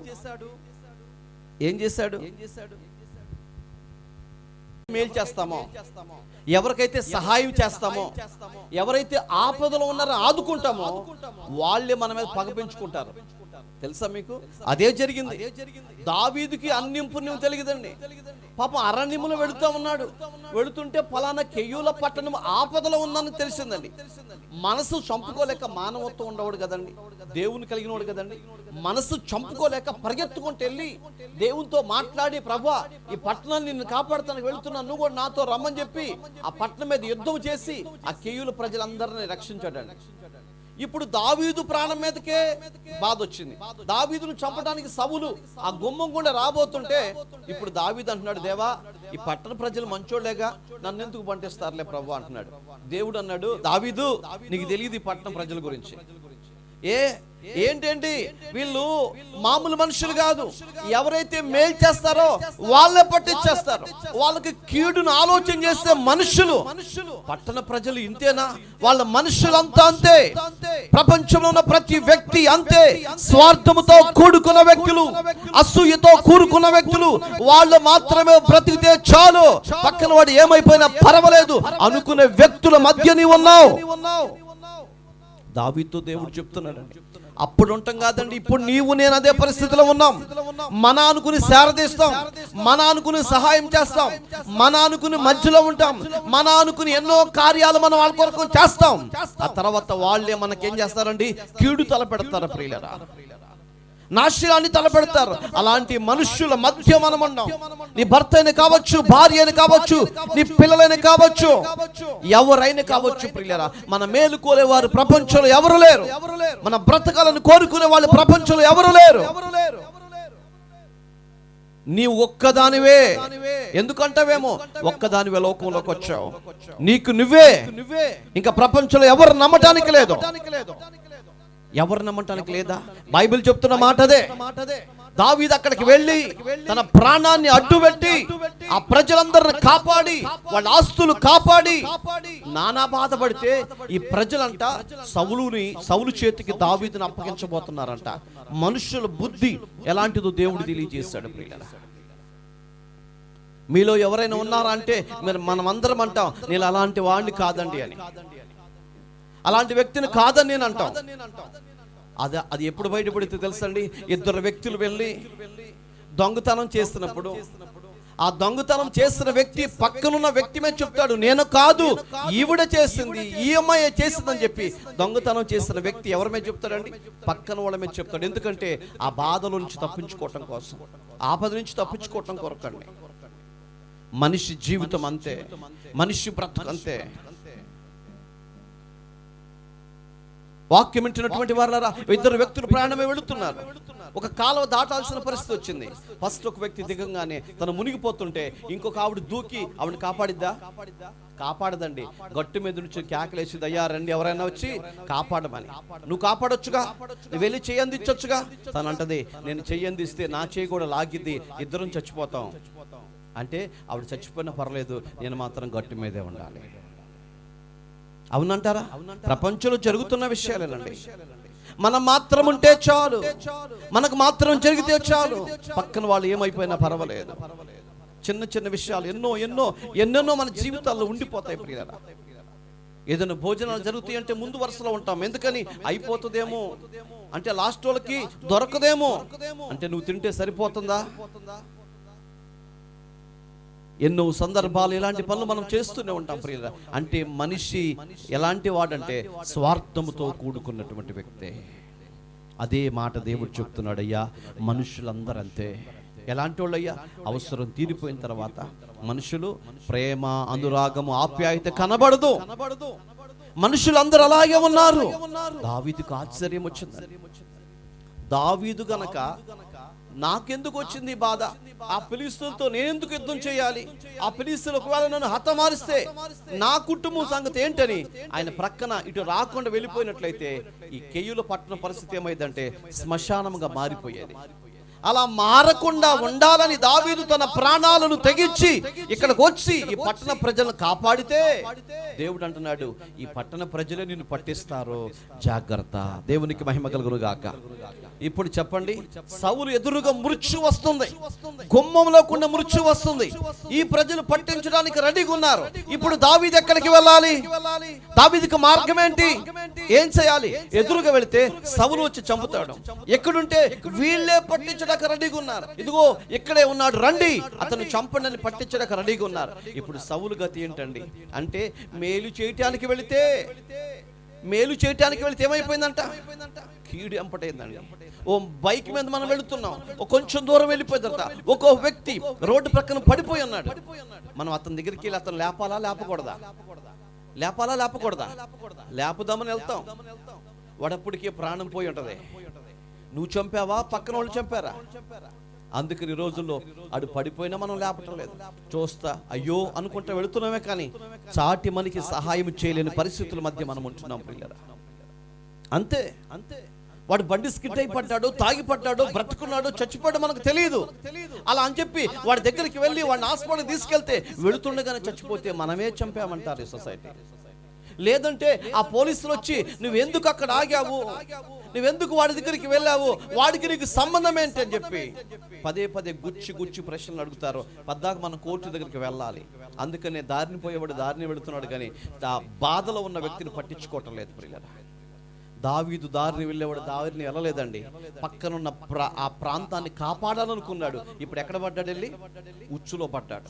మేలు చేస్తామో, ఎవరికైతే సహాయం చేస్తామో, ఎవరైతే ఆపదలో ఉన్నారో ఆదుకుంటామో వాళ్ళే మన మీద పగ పెంచుకుంటారు. తెలుసా మీకు? అదే జరిగింది. దావీదుకి అన్యం పుణ్యం తెలియదండి. పాపం అరణ్యములో వెళుతూ ఉన్నాడు. వెళుతుంటే ఫలానా కెయ్యూల పట్టణం ఆపదలో ఉందని తెలిసిందండి. మనసు చంపుకోలేక, మానవత్వం ఉండవాడు కదండి, దేవుని కలిగినవాడు కదండి, మనసు చంపుకోలేక పరిగెత్తుకుంటూ వెళ్ళి దేవునితో మాట్లాడి, ప్రభువా ఈ పట్టణాన్ని నిన్ను కాపాడుతానికి వెళుతున్నా, నువ్వు కూడా నాతో రమ్మని చెప్పి ఆ పట్టణం మీద యుద్ధం చేసి ఆ కెయ్యూల ప్రజలందరినీ రక్షించాడండి. ఇప్పుడు దావీదు ప్రాణం మీదకే బాధ వచ్చింది. దావీదును చంపడానికి సౌలు ఆ గుమ్మం గుండా రాబోతుంటే ఇప్పుడు దావీదు అంటున్నాడు, దేవా ఈ పట్టణ ప్రజలు మంచోళ్ళేగా, నన్ను ఎందుకు పంటిస్తారులే ప్రభు అంటున్నాడు. దేవుడు అన్నాడు, దావీదు నీకు తెలియదు ఈ పట్టణ ప్రజల గురించి. ఏంటండి వీళ్ళు మామూలు మనుషులు కాదు, ఎవరైతే మేలు చేస్తారో వాళ్ళే పట్టించేస్తారు. వాళ్ళకి కీడును ఆలోచన చేస్తే మనుషులు, పట్టణ ప్రజలు ఇంతేనా? వాళ్ళ మనుషులంతా అంతే. ప్రపంచంలో ఉన్న ప్రతి వ్యక్తి అంతే. స్వార్థముతో కూడుకున్న వ్యక్తులు, అసూయతో కూడుకున్న వ్యక్తులు, వాళ్ళు మాత్రమే బ్రతికితే చాలు, పక్కన వాడు ఏమైపోయినా పర్వాలేదు అనుకునే వ్యక్తుల మధ్య నీవు ఉన్నావు. దావీదుతో దేవుడు చెప్తున్నాడు, అప్పుడు ఉంటాం కాదండి, ఇప్పుడు నీవు నేను అదే పరిస్థితిలో ఉన్నాం. మన అనుకుని శారదీస్తాం, మన అనుకుని సహాయం చేస్తాం, మన అనుకుని మధ్యలో ఉంటాం, మన అనుకుని ఎన్నో కార్యాలు మనం వాళ్ళ కొరకు చేస్తాం. ఆ తర్వాత వాళ్ళే మనకేం చేస్తారండి? కీడు తలపెడతారు ప్రియులారా, నాశనాన్ని తలపెడతారు. అలాంటి మనుష్యుల మధ్య మనం ఉన్నాం. నీ భర్త అయినా కావచ్చు, భార్య అయినా కావచ్చు, నీ పిల్లలైనా కావచ్చు, ఎవరైనా కావచ్చు ప్రియులారా, మన మేలు కోరేవారు ప్రపంచంలో ఎవరు లేరు. మన బ్రతకాలను కోరుకునే వాళ్ళు ప్రపంచంలో ఎవరు లేరు. నీవు ఒక్కదానివే. ఎందుకంటావేమో, ఒక్కదానివే లోకంలోకి వచ్చావు, నీకు నువ్వే. ఇంకా ప్రపంచంలో ఎవరు నమ్మటానికి లేదు. ఎవరు నమ్మటానికి లేదా? బైబిల్ చెప్తున్న మాట అదే. దావీదు అక్కడికి వెళ్ళి తన ప్రాణాన్ని అడ్డుపెట్టి ఆ ప్రజలందరిని కాపాడి, వాళ్ళ ఆస్తులు కాపాడి, నానా బాధపడితే ఈ ప్రజలంట సౌలు చేతికి దావీదుని అప్పగించబోతున్నారంట. మనుషుల బుద్ధి ఎలాంటిదో దేవుడు తెలియజేశాడు ప్రియులారా. మీలో ఎవరైనా ఉన్నారా అంటే మనమందరం అంటాం, నేను అలాంటి వాడిని కాదండి అని, అలాంటి వ్యక్తిని కాదని నేను అంటాం. అది ఎప్పుడు బయటపడితే తెలుసండి? ఇద్దరు వ్యక్తులు వెళ్ళి దొంగతనం చేస్తున్నప్పుడు ఆ దొంగతనం చేసిన వ్యక్తి పక్కనున్న వ్యక్తి మీద చెప్తాడు, నేను కాదు ఈవిడ చేసింది, ఈ అమ్మాయి చేసిందని చెప్పి దొంగతనం చేసిన వ్యక్తి ఎవరి మీద చెప్తాడండి? పక్కన వాళ్ళ మీద చెప్తాడు. ఎందుకంటే ఆ బాధల నుంచి తప్పించుకోవటం కోసం, ఆపద నుంచి తప్పించుకోవటం కొరకండి. మనిషి జీవితం అంతే, మనిషి బ్రతుకు అంతే. వాక్యం వింటున్నటువంటి వారులారా, ఇద్దరు వ్యక్తులు ప్రాణమే వెళుతున్నారు. ఒక కాలువ దాటాల్సిన పరిస్థితి వచ్చింది. ఫస్ట్ ఒక వ్యక్తి దిగంగానే తను మునిగిపోతుంటే ఇంకొక ఆవిడ దూకి ఆవిడని కాపాడిద్దా? కాపాడదండి. గట్టు మీద నుంచి కేకలేసి, దయ్యా రండి ఎవరైనా వచ్చి కాపాడమని. నువ్వు కాపాడొచ్చుగా, నువ్వు వెళ్ళి చెయ్యి అందించొచ్చుగా. తను అంటది, నేను చెయ్యి అందిస్తే నా చెయ్యి కూడా లాగిద్ది, ఇద్దరం చచ్చిపోతాం. అంటే ఆవిడ చచ్చిపోయినా పర్లేదు, నేను మాత్రం గట్టు మీదే ఉండాలి. అవునంటారా? ప్రపంచంలో జరుగుతున్న విషయాలేనండి. మనం మాత్రం ఉంటే చాలు, మనకు మాత్రం జరిగితే చాలు, పక్కన వాళ్ళు ఏమైపోయినా పర్వాలేదు. చిన్న చిన్న విషయాలు ఎన్నెన్నో మన జీవితాల్లో ఉండిపోతాయి ప్రియులారా. ఏదైనా భోజనాలు జరుగుతాయి అంటే ముందు వరుసలో ఉంటాం. ఎందుకని? అయిపోతుందేమో అంటే, లాస్ట్ వాళ్ళకి దొరకదేమో అంటే, నువ్వు తింటే సరిపోతుందా? ఎన్నో సందర్భాలు ఇలాంటి పనులు మనం చేస్తూనే ఉంటాం ప్రియులారా. అంటే మనిషి ఎలాంటి వాడంటే స్వార్థముతో కూడుకున్నటువంటి వ్యక్తే. అదే మాట దేవుడు చెప్తున్నాడు. అయ్యా, మనుషులందరూ అంతే. ఎలాంటి వాళ్ళయ్యా? అవసరం తీరిపోయిన తర్వాత మనుషులు ప్రేమ, అనురాగము, ఆప్యాయత కనబడదు. మనుషులందరూ అలాగే ఉన్నారు. దావీదుకు ఆశ్చర్యం వచ్చింది. దావీదు గనక నాకెందుకు వచ్చింది బాధ? ఆ ఫిలిష్తీయులతో నేనెందుకు యుద్ధం చేయాలి? ఆ ఫిలిష్తీయులు ఒకవేళ నన్ను హతమారిస్తే నా కుటుంబం సంగతి ఏంటని ఆయన ప్రక్కన ఇటు రాకుండా వెళ్ళిపోయినట్లయితే ఈ కెయ్యూల పట్టణ పరిస్థితి ఏమైందంటే శ్మశానంగా మారిపోయేది. అలా మారకుండా ఉండాలని దావీదు తన ప్రాణాలను తెగించి ఇక్కడికి వచ్చి ఈ పట్టణ ప్రజలను కాపాడితే దేవుడు అంటున్నాడు, ఈ పట్టణ ప్రజలే నిన్ను పట్టిస్తారు, జాగ్రత్త. దేవునికి మహిమ కలుగును గాక. ఇప్పుడు చెప్పండి, సౌలు ఎదురుగా మృత్యు వస్తుంది, గుమ్మంలో కూడా మృత్యు వస్తుంది. ఈ ప్రజలు పట్టించడానికి రెడీగా ఉన్నారు. ఇప్పుడు దావీదు ఎక్కడికి వెళ్ళాలి? దావీదుకి మార్గం ఏంటి? ఏం చేయాలి? ఎదురుగా వెళితే సౌలు వచ్చి చంపుతాడు. ఎక్కడుంటే వీళ్ళే పట్టించడానికి రెడీగా ఉన్నారు. ఇదిగో ఇక్కడే ఉన్నాడు, రండి అతను చంపండి అని పట్టించడానికి రెడీగా ఉన్నారు. ఇప్పుడు సౌలు గతి ఏంటండి అంటే, మేలు చేయటానికి వెళితే ఏమైపోయిందంట? కీడు ఎంపటైందండి. ఓ బైక్ మీద మనం వెళుతున్నాం, కొంచెం దూరం వెళ్ళిపోయిందంట, ఒక్కో వ్యక్తి రోడ్డు ప్రక్కన పడిపోయి ఉన్నాడు. మనం అతని దగ్గరికి వెళ్ళి అతను లేపాలా లేపకూడదా? లేపుదామని వెళ్తాం, వాడప్పటికే ప్రాణం పోయి ఉంటది. నువ్వు చంపావా? పక్కన వాళ్ళు చంపారా? అందుకని ఈ రోజుల్లో అడు పడిపోయినా మనం లేపటం లేదు. చూస్తా అయ్యో అనుకుంటా వెళుతున్నామే, కానీ చాటి మనకి సహాయం చేయలేని పరిస్థితుల మధ్య మనం ఉంటున్నాం ప్రియులారా. అంతే. వాడు బండి స్కిట్ అయి పడ్డాడు, తాగి పడ్డాడు, బ్రతుకున్నాడు, చచ్చిపోయాడు మనకు తెలియదు. అలా అని చెప్పి వాడి దగ్గరికి వెళ్ళి వాడిని హాస్పిటల్కి తీసుకెళ్తే వెళుతుండగానే చచ్చిపోతే మనమే చంపామంటారు ఈ సొసైటీ. లేదంటే ఆ పోలీసులు వచ్చి నువ్వెందుకు అక్కడ ఆగావు, నువ్వెందుకు వాడి దగ్గరికి వెళ్ళావు, వాడికి నీకు సంబంధం ఏంటి అని చెప్పి పదే గుచ్చి ప్రశ్నలు అడుగుతారు. పద్దాక మనం కోర్టు దగ్గరికి వెళ్ళాలి. అందుకనే దారిని పోయేవాడు దారిని వెళుతున్నాడు, కానీ ఆ బాధలో ఉన్న వ్యక్తిని పట్టించుకోవటం లేదు ప్రియులారా. దావీదు దారిని వెళ్ళేవాడు దారిని వెళ్ళలేదండి. పక్కనున్న ఆ ప్రాంతాన్ని కాపాడాలనుకున్నాడు. ఇప్పుడు ఎక్కడ పడ్డాడు? వెళ్ళి ఉచ్చులో పడ్డాడు.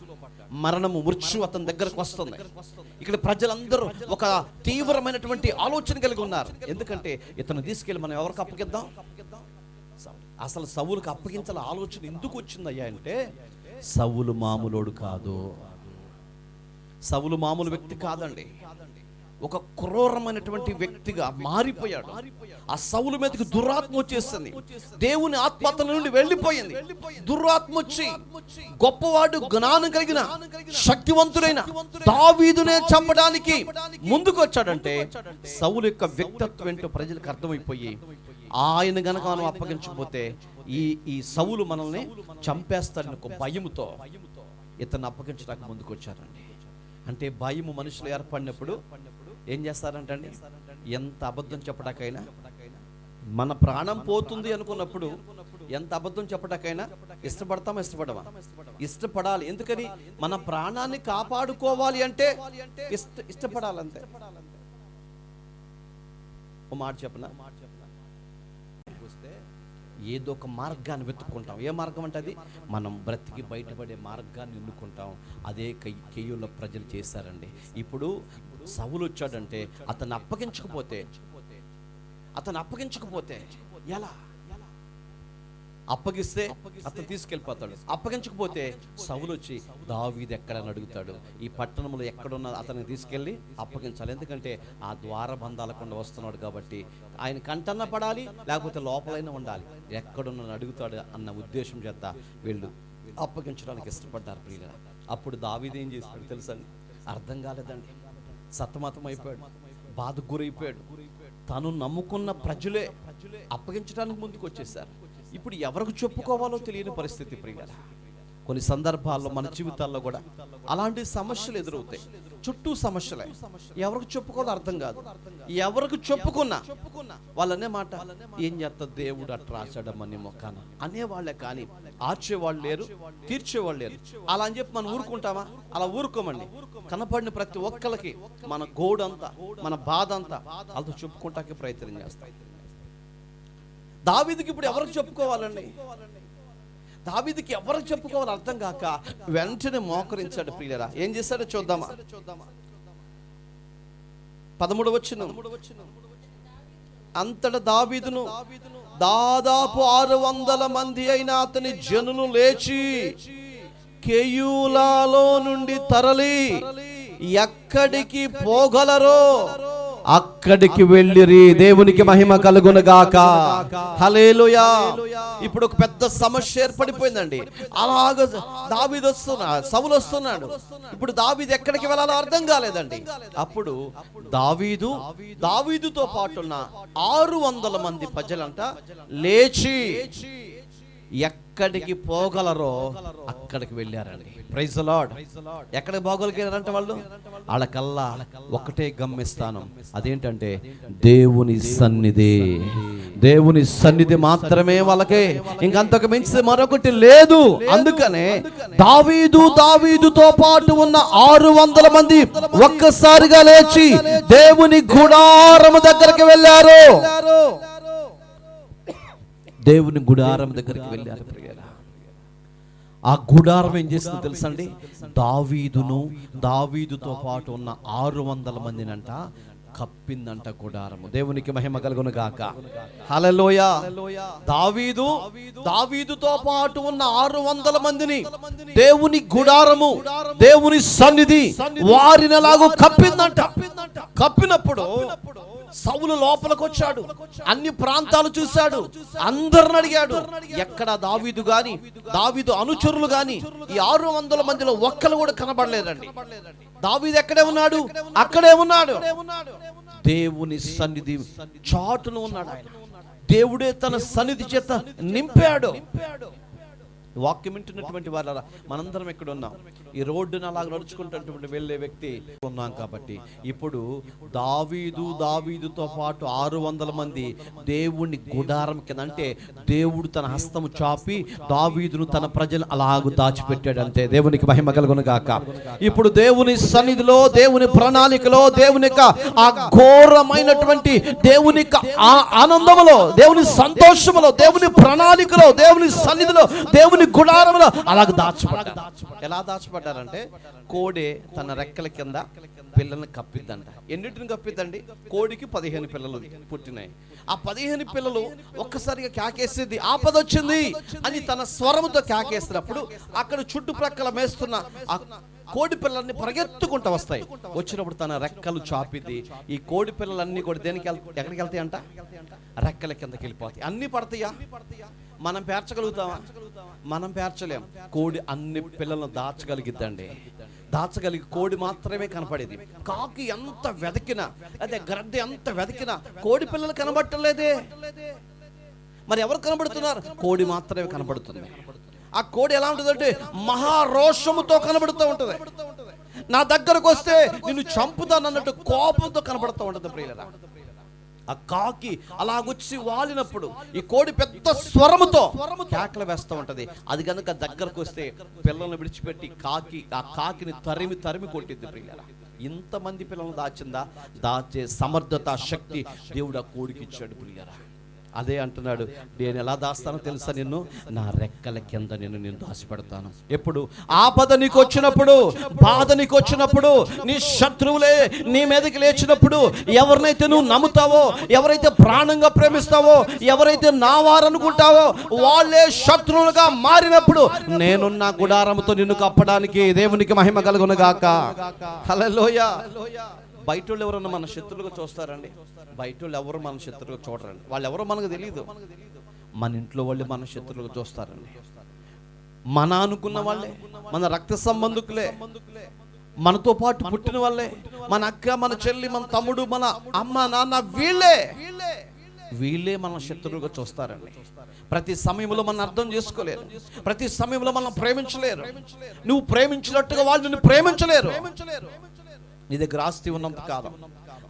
మరణము, మృత్యు అతని దగ్గరకు వస్తుంది. ఇక్కడ ప్రజలందరూ ఒక తీవ్రమైనటువంటి ఆలోచన కలిగి ఉన్నారు. ఎందుకంటే ఇతను తీసుకెళ్ళి మనం ఎవరికి అప్పగిద్దాం? అసలు సౌలుకి అప్పగించాల ఆలోచన ఎందుకు వచ్చిందయ్యా అంటే, సౌలు మామూలోడు కాదు, సౌలు మామూలు వ్యక్తి కాదండి. ఒక క్రూరమైనటువంటి వ్యక్తిగా మారిపోయాడు. ఆ సౌలు మీదకి దురాత్మ వచ్చేసింది. దేవుని ఆత్మ అతని నుండి వెళ్ళిపోయింది. దురాత్మ వచ్చి గొప్పవాడు, జ్ఞానం కలిగిన, శక్తివంతుడైన దావీదునే చంపడానికి ముందుకు వచ్చాడంటే సౌలు యొక్క వ్యక్తిత్వం ఏంటో ప్రజలకు అర్థమైపోయి ఆయన గనక మనం అప్పగించకపోతే ఈ సౌలు మనల్ని చంపేస్తాడని ఒక భయముతో ఇతను అప్పగించడానికి ముందుకు వచ్చారండి. అంటే భయము మనుషులు ఏర్పడినప్పుడు ఏం చేస్తారంటండి, ఎంత అబద్ధం చెప్పడాకైనా, మన ప్రాణం పోతుంది అనుకున్నప్పుడు ఎంత అబద్ధం చెప్పడాకైనా ఇష్టపడమా? ఇష్టపడాలి. ఎందుకని? మన ప్రాణాన్ని కాపాడుకోవాలి అంటే ఇష్టపడాలంతే. ఓ మాట చెప్పనా, ఏదో ఒక మార్గాన్ని వెతుక్కుంటాం. ఏ మార్గం అంటే అది మనం బ్రతికి బయటపడే మార్గాన్ని ఎన్నుకుంటాం. అదే కెయ్యూల ప్రజలు చేశారండి. ఇప్పుడు సౌలు వచ్చాడంటే అతను అప్పగించకపోతే ఎలా? అప్పగిస్తే అతను తీసుకెళ్ళిపోతాడు. అప్పగించకపోతే సౌలు వచ్చి దావీదు ఎక్కడని అడుగుతాడు. ఈ పట్టణంలో ఎక్కడున్న అతన్ని తీసుకెళ్ళి అప్పగించాలి. ఎందుకంటే ఆ ద్వార బంధాలకుండా వస్తున్నాడు కాబట్టి ఆయన కంటన్న పడాలి, లేకపోతే లోపలైనా ఉండాలి. ఎక్కడున్న అడుగుతాడు అన్న ఉద్దేశం చేత వీళ్ళు అప్పగించడానికి ఇష్టపడ్డారు ప్రియులారా. అప్పుడు దావీదు ఏం చేశాడు తెలుసండి? అర్థం కాలేదండి, సతమతం అయిపోయాడు, బాధకు గురైపోయాడు. తను నమ్ముకున్న ప్రజలే అప్పగించడానికి ముందుకు వచ్చేసారు. ఇప్పుడు ఎవరికి చెప్పుకోవాలో తెలియని పరిస్థితి ప్రియులారా. కొన్ని సందర్భాల్లో మన జీవితాల్లో కూడా అలాంటి సమస్యలు ఎదురవుతాయి. చుట్టూ సమస్యలే, ఎవరికి చెప్పుకోవాలో అర్థం కాదు. ఎవరికి చెప్పుకున్నా వాళ్ళనే మాట, ఏం చేస్తా దేవుడు అట్లా రాశాడమ్మని మొక్కన అనేవాళ్ళే, కానీ ఆర్చేవాళ్ళు లేరు, తీర్చేవాళ్ళు లేరు. అలా అని చెప్పి మనం ఊరుకుంటామా? అలా ఊరుకోమండి. కనపడిన ప్రతి ఒక్కరికి మన గోడంతా, మన బాధ అంతా వాళ్ళతో చెప్పుకుంటాకే ప్రయత్నం చేస్తాం. దావీదుకి ఇప్పుడు ఎవరికి చెప్పుకోవాలండి? దావీదుకి ఎవరికి చెప్పుకోవాలో అర్థం కాక వెంటనే మోకరించాడు. ప్రియులారా, ఏం చేశాడో చూద్దామా? 13వ వచనం. అంతటా దావీదును దాదాపు 600 మంది అయిన అతని జనులు లేచి కెయూలాలో నుండి తరలి ఎక్కడికి పోగలరో అక్కడికి వెళ్ళిరి. దేవునికి మహిమ కలుగునుగాక. హల్లెలూయా. ఇప్పుడు ఒక పెద్ద సమస్య ఏర్పడిపోయిందండి. అలాగ దావీదు వస్తున్నాడు, సౌలు వస్తున్నాడు. ఇప్పుడు దావీదు ఎక్కడికి వెళ్ళాలో అర్థం కాలేదండి. అప్పుడు దావీదుతో పాటున్న 600 మంది ప్రజలంట లేచి ఎక్కడికి పోగలరో అక్కడికి వెళ్ళారండి. Praise the Lord. ఎక్కడికి పోగలిగారంటే వాళ్ళకల్లా ఒకటే గమ్యస్థానం, అదేంటంటే దేవుని సన్నిధి. దేవుని సన్నిధి మాత్రమే వాళ్ళకే, ఇంకంతకు మించి మరొకటి లేదు. అందుకనే దావీదుతో పాటు ఉన్న 600 మంది ఒక్కసారిగా లేచి దేవుని గుడారము దగ్గరికి వెళ్ళారు. దేవుని గుడారం దగ్గరికి వెళ్ళారు. ఆ గుడారం ఏం చేస్తుందో తెలుసండి? దావీదుతో పాటు ఉన్న 600 మందినంట కప్పిందంట గుడారము. దేవునికి మహిమ కలుగును గాక. హల్లెలూయా. దావీదుతో పాటు ఉన్న 600 మందిని దేవుని గుడారము, దేవుని సన్నిధి వారిని ఎలాగో కప్పిందంట. కప్పినప్పుడు సౌలు లోపలికి వచ్చాడు, అన్ని ప్రాంతాలు చూశాడు, అందరిని అడిగాడు. ఎక్కడ దావీదు గాని, దావీదు అనుచరులు గాని ఈ 600 మందిలో ఒక్కరు కూడా కనబడలేదండి. దావీదు ఎక్కడే ఉన్నాడు? అక్కడే ఉన్నాడు. దేవుని సన్నిధి చాటున ఉన్నాడు. ఆయన దేవుడే తన సన్నిధి చేత నింపాడు. వాక్యం వింటున్నటువంటి వాళ్ళ మనందరం ఎక్కడ ఉన్నాం? ఈ రోడ్డును అలాగ నడుచుకుంటున్నటువంటి వెళ్ళే వ్యక్తి ఉన్నాం. కాబట్టి ఇప్పుడు దావీదుతో పాటు 600 మంది దేవుని గుడారం కింద, అంటే దేవుడు తన హస్తము చాపి దావీదును తన ప్రజలు అలాగూ దాచిపెట్టాడు. అంతే. దేవునికి మహిమ కలుగును గాక. ఇప్పుడు దేవుని సన్నిధిలో, దేవుని ప్రణాళికలో, దేవుని ఆ ఘోరమైనటువంటి దేవుని ఆనందములో, దేవుని సంతోషములో, దేవుని ప్రణాళికలో, దేవుని సన్నిధిలో, దేవుని గుడారంలో అలాగ దాచబడ్డారు. ఎలా దాచబడ్డారంటే, కోడే తన రెక్కల కింద పిల్లల్ని కప్పిద్దంట. ఎన్నిటిని కప్పిద్దండి? కోడికి 15 పిల్లలు పుట్టినాయి. ఆ 15 పిల్లలు ఒక్కసారిగా కేకేసేది, ఆపదొచ్చింది అని తన స్వరముతో కేకేసినప్పుడు అక్కడ చుట్టుప్రక్కల మేస్తున్న ఆ కోడి పిల్లల్ని పరిగెత్తుకుంటూ వస్తాయి. వచ్చినప్పుడు తన రెక్కలు చాపిద్ది. ఈ కోడి పిల్లలన్నీ కూడా ఎక్కడికి వెళ్తాయి అంట? రెక్కల కిందకి వెళ్ళిపోతాయి. అన్ని పడతాయా? మనం పేర్చగలుగుతామా? మనం పేర్చలేం. కోడి అన్ని పిల్లలను దాచగలిగిద్దండి. దాచగలిగి కోడి మాత్రమే కనపడేది. కాకి ఎంత వెతికినా, అదే గ్రద్ద ఎంత వెతికినా కోడి పిల్లలు కనబడలేదే. మరి ఎవరు కనబడుతున్నారు? కోడి మాత్రమే కనబడుతుంది. ఆ కోడి ఎలా ఉంటుందంటే మహారోషముతో కనబడుతూ ఉంటుంది. నా దగ్గరకు వస్తే నిన్ను చంపుతానన్నట్టు కోపంతో కనబడుతూ ఉంటుంది. ప్రియులరా, ఆ కాకి అలాగొచ్చి వాలినప్పుడు ఈ కోడి పెద్ద స్వరముతో కేకలు వేస్తూ ఉంటది. అది కనుక దగ్గరకు వస్తే పిల్లల్ని విడిచిపెట్టి ఆ కాకిని తరిమి కొట్టింది. ప్రియులరా, ఇంతమంది పిల్లలను దాచిందా? దాచే సమర్థత, శక్తి దేవుడు ఆ కోడికి ఇచ్చాడు. ప్రియులరా, అదే అంటున్నాడు, నేను ఎలా దాస్తానో తెలుసా? నిన్ను నా రెక్కల కింద నేను దాచిపెడతాను. ఎప్పుడు ఆపద నీకు వచ్చినప్పుడు, బాధ నీకు వచ్చినప్పుడు, నీ శత్రువులే నీ మీదకి లేచినప్పుడు, ఎవరినైతే నువ్వు నమ్ముతావో, ఎవరైతే ప్రాణంగా ప్రేమిస్తావో, ఎవరైతే నా వారనుకుంటావో వాళ్ళే శత్రువులుగా మారినప్పుడు నేనున్న గుడారముతో నిన్ను కప్పడానికి. దేవునికి మహిమ కలుగును గాక. హల్లెలూయా. బయట వాళ్ళు ఎవరన్నా మన శత్రువులుగా చూస్తారండి? బయట వాళ్ళు ఎవరు మన శత్రువుగా చూడరండి. వాళ్ళు ఎవరో మనకు తెలియదు. మన ఇంట్లో వాళ్ళు మన శత్రువులుగా చూస్తారండి. మన అనుకున్న వాళ్ళే, మన రక్త సంబంధికులే, మనతో పాటు పుట్టిన వాళ్ళే, మన అక్క, మన చెల్లి, మన తమ్ముడు, మన అమ్మ నాన్న, వీళ్ళే వీళ్ళే మన శత్రువుగా చూస్తారండి. ప్రతి సమయంలో మనం అర్థం చేసుకోలేరు, ప్రతి సమయంలో మనం ప్రేమించలేరు. నువ్వు ప్రేమించినట్టుగా వాళ్ళు నిన్ను ప్రేమించలేరు. నీ దగ్గర ఆస్తి ఉన్నంత కాలం,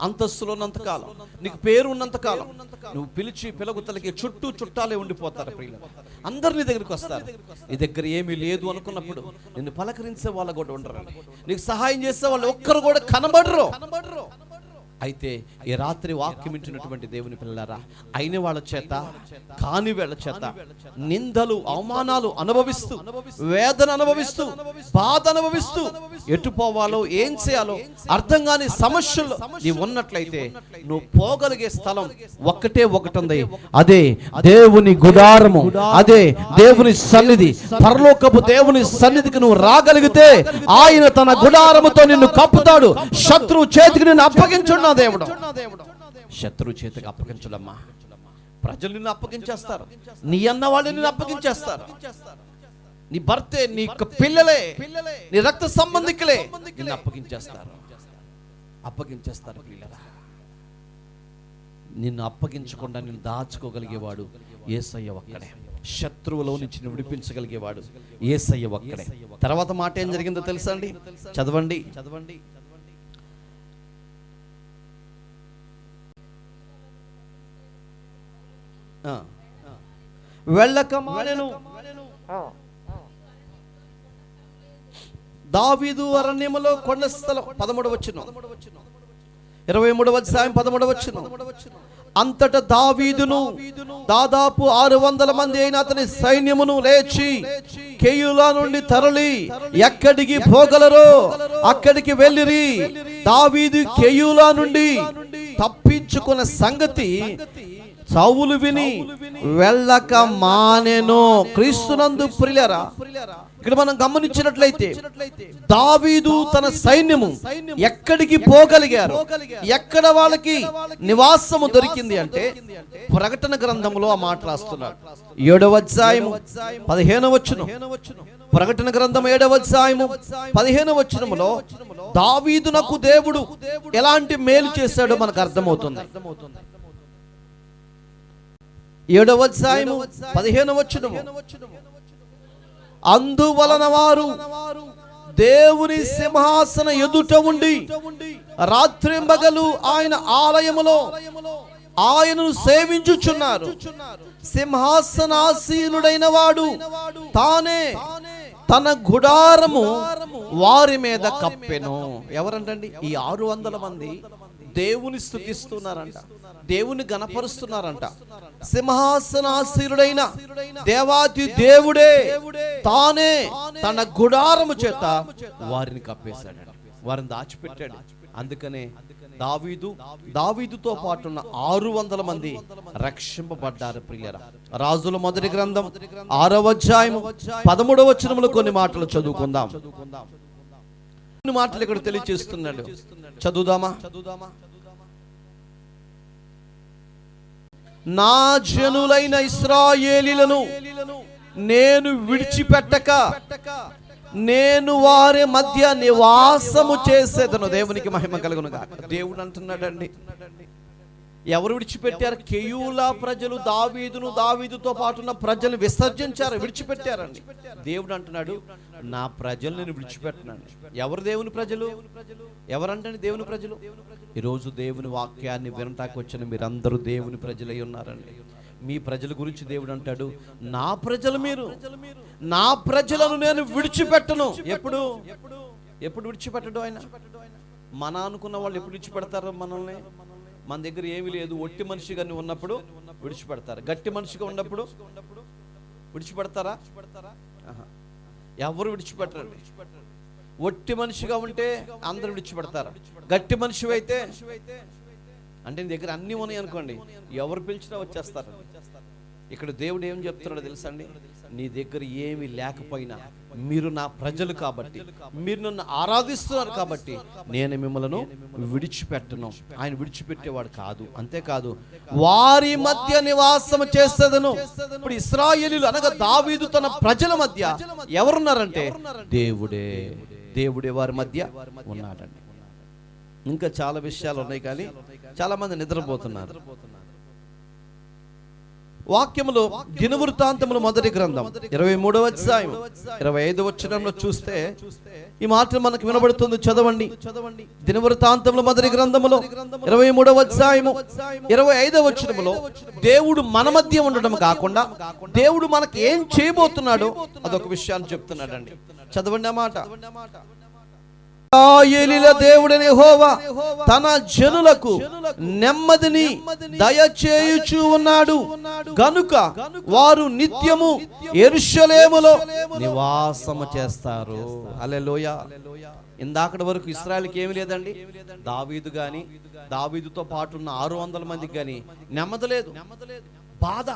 అంతస్తులు ఉన్నంత కాలం, నీకు పేరు ఉన్నంత కాలం, నువ్వు పిలిచి పిలగుతలకి చుట్టూ చుట్టాలే ఉండిపోతారు. ప్రియులు అందరు నీ దగ్గరికి వస్తారు. నీ దగ్గర ఏమీ లేదు అనుకున్నప్పుడు నిన్ను పలకరించే వాళ్ళు కూడా ఉండరండి. నీకు సహాయం చేసే వాళ్ళు ఒక్కరు కూడా కనబడరు. అయితే ఈ రాత్రి వాక్యం వింటున్నటువంటి దేవుని పిల్లలారా, అయిన వాళ్ళ చేత కాని వాళ్ళ చేత నిందలు అవమానాలు అనుభవిస్తూ, వేదన అనుభవిస్తూ, బాధ అనుభవిస్తూ ఎటు పోవాలో ఏం చేయాలో అర్థం కాని సమస్యలు నీవు ఉన్నట్లయితే నువ్వు పోగలిగే స్థలం ఒకటే ఒకటి ఉంది. అదే దేవుని గుడారము, అదే దేవుని సన్నిధి. పరలోకపు దేవుని సన్నిధికి నువ్వు రాగలిగితే ఆయన తన గుడారముతో నిన్ను కప్పుతాడు. శత్రువు చేతికి నిన్ను అప్పగించున్న దేవుడు శత్రువు చేతికి అప్పగించడమ్మా. ప్రజలు నిన్ను అప్పగించేస్తారు, నీ అన్న వాళ్ళు నిన్ను అప్పగించేస్తారు, నీ భర్తే, నీ పిల్లలే, నీ రక్త సంబంధికులే నిన్ను అప్పగించేస్తారు. పిల్లరా, నిన్ను అప్పగించకుండా నిన్ను దాచుకోగలిగేవాడు యేసయ్య ఒక్కడే. శత్రువులో నుంచి విడిపించగలిగేవాడు యేసయ్య ఒక్కడే. తర్వాత మాట ఏం జరిగిందో తెలుసా అండి? చదవండి. వెళ్ళక మానెను. దావీదు అరణ్యములో కొండ స్థలం 13వ వచనం, 23వ అధ్యాయం 13వ వచనం. అంతటా దావీదును దాదాపు 600 మంది అయిన అతని సైన్యమును లేచి కెయూలా నుండి తరలి ఎక్కడికి పోగలరో అక్కడికి వెళ్ళిరి. దావీదు కెయూలా నుండి తప్పించుకున్న సంగతి సౌలు విని వెళ్ళక మానెను. క్రీస్తునందు ప్రియులారా, ఇక్కడ మనం గమనించినట్లయితే దావీదు తన సైన్యము ఎక్కడికి పోగలిగారు, ఎక్కడ వాళ్ళకి నివాసము దొరికింది అంటే ప్రకటన గ్రంథంలో ఆ మాట రాస్తున్నాడు. 7వ అధ్యాయము 15వ వచనం. ప్రకటన గ్రంథం 7వ అధ్యాయము 15వ వచనములో దావీదునకు దేవుడు ఎలాంటి మేలు చేశాడో మనకు అర్థమవుతుంది. 7వ అధ్యాయము 15వ వచనము. అందువలన వారు దేవుని సింహాసన ఎదుట ఉండి రాత్రింబగలు ఆయన ఆలయములో ఆయనను సేవించుచున్నారు. సింహాసనాసీనుడైన వాడు తానే తన గుడారము వారి మీద కప్పెను. ఎవరంటండి? ఈ 600 మంది దేవుని స్తుతిస్తున్నారంట, దేవుని గణపరుస్తున్నారంట. సింహాసనాసీనుడైన దేవాది దేవుడే తానే తన గుడారము చేత వారిని కప్పేశాడు, వారిని దాచిపెట్టాడు. అందుకనే దావీదుతో పాటు ఉన్న 600 మంది రక్షింపబడ్డారు. ప్రియులారా, రాజుల మొదటి గ్రంథం 6వ అధ్యాయము 13వ వచనములో కొన్ని మాటలు చదువుకుందాం. కొన్ని మాటలు ఇక్కడ తెలియజేస్తున్నాడు, చదువుదామా? నా జనులైన ఇశ్రాయేలీయులను నేను విడిచిపెట్టక నేను వారి మధ్య నివాసము చేసేదను. దేవునికి మహిమ కలుగును గాక. దేవుడు అంటున్నాడండి, ఎవరు విడిచిపెట్టారు? కెయూలా ప్రజలు దావీదుతో పాటు ఉన్న ప్రజలు విసర్జించారు, విడిచిపెట్టారండి. దేవుడు అంటున్నాడు, నా ప్రజలు నేను విడిచిపెట్టనండి. ఎవరు దేవుని ప్రజలు? ఎవరంటే దేవుని ప్రజలు? ఈరోజు దేవుని వాక్యాన్ని వినటానికి వచ్చిన మీరందరూ దేవుని ప్రజలై ఉన్నారండి. మీ ప్రజల గురించి దేవుడు అంటాడు, నా ప్రజలు మీరు, నా ప్రజలను నేను విడిచిపెట్టను. ఎప్పుడు విడిచిపెట్టడు ఆయన? మన అనుకున్న వాళ్ళు ఎప్పుడు విడిచిపెడతారు మనల్ని? మన దగ్గర ఏమీ లేదు, ఒట్టి మనిషిగా నువ్వు ఉన్నప్పుడు విడిచిపెడతారు. గట్టి మనిషిగా ఉన్నప్పుడు విడిచిపెడతారా? ఎవరు విడిచిపెట్టరండి. ఒట్టి మనిషిగా ఉంటే అందరూ విడిచిపెడతారు. గట్టి మనిషి అయితే అంటే నీ దగ్గర అన్నీ ఉన్నాయి అనుకోండి, ఎవరు పిలిచినా వచ్చేస్తారు. ఇక్కడ దేవుడు ఏం చెప్తున్నాడో తెలుసండి, నీ దగ్గర ఏమి లేకపోయినా మీరు నా ప్రజలు కాబట్టి, మీరు నన్ను ఆరాధిస్తున్నారు కాబట్టి నేను మిమ్మల్ని విడిచిపెట్టను. ఆయన విడిచిపెట్టేవాడు కాదు. అంతేకాదు, వారి మధ్య నివాసం చేసేదను. ఇప్పుడు ఇశ్రాయేలీయులు అనగా దావీదు తన ప్రజల మధ్య ఎవరున్నారంటే దేవుడే వారి మధ్య ఉన్నాడండి. ఇంకా చాలా విషయాలు ఉన్నాయి, కానీ చాలా మంది నిద్రపోతున్నారు. వాక్యములో దినవృత్తాంతములు మొదటి గ్రంథం 23వ అధ్యాయం 25వ వచనంలో చూస్తే ఈ మాట మనకు వినబడుతుంది. చదవండి. దినవృత్తాంతములు మొదటి గ్రంథములో 23వ అధ్యాయము 25వ వచనములో దేవుడు మన మధ్య ఉండడం కాకుండా దేవుడు మనకి ఏం చేయబోతున్నాడో అదొక విషయాన్ని చెప్తున్నాడండి. చదవండి ఆ మాట. ఇశ్రాయేలీయుల దేవుడైన యెహోవా తన జనులకు నెమ్మదిని దయచేయుచు ఉన్నాడు గనుక వారు నిత్యము యెరూషలేములో నివాసము చేస్తారు. హల్లెలూయా. ఇందాకటి వరకు ఇశ్రాయేలుకి ఏమీ లేదండి. దావీదు గాని దావీదుతో పాటు ఉన్న 600 మందికి గాని నెమ్మది లేదు, బాధ.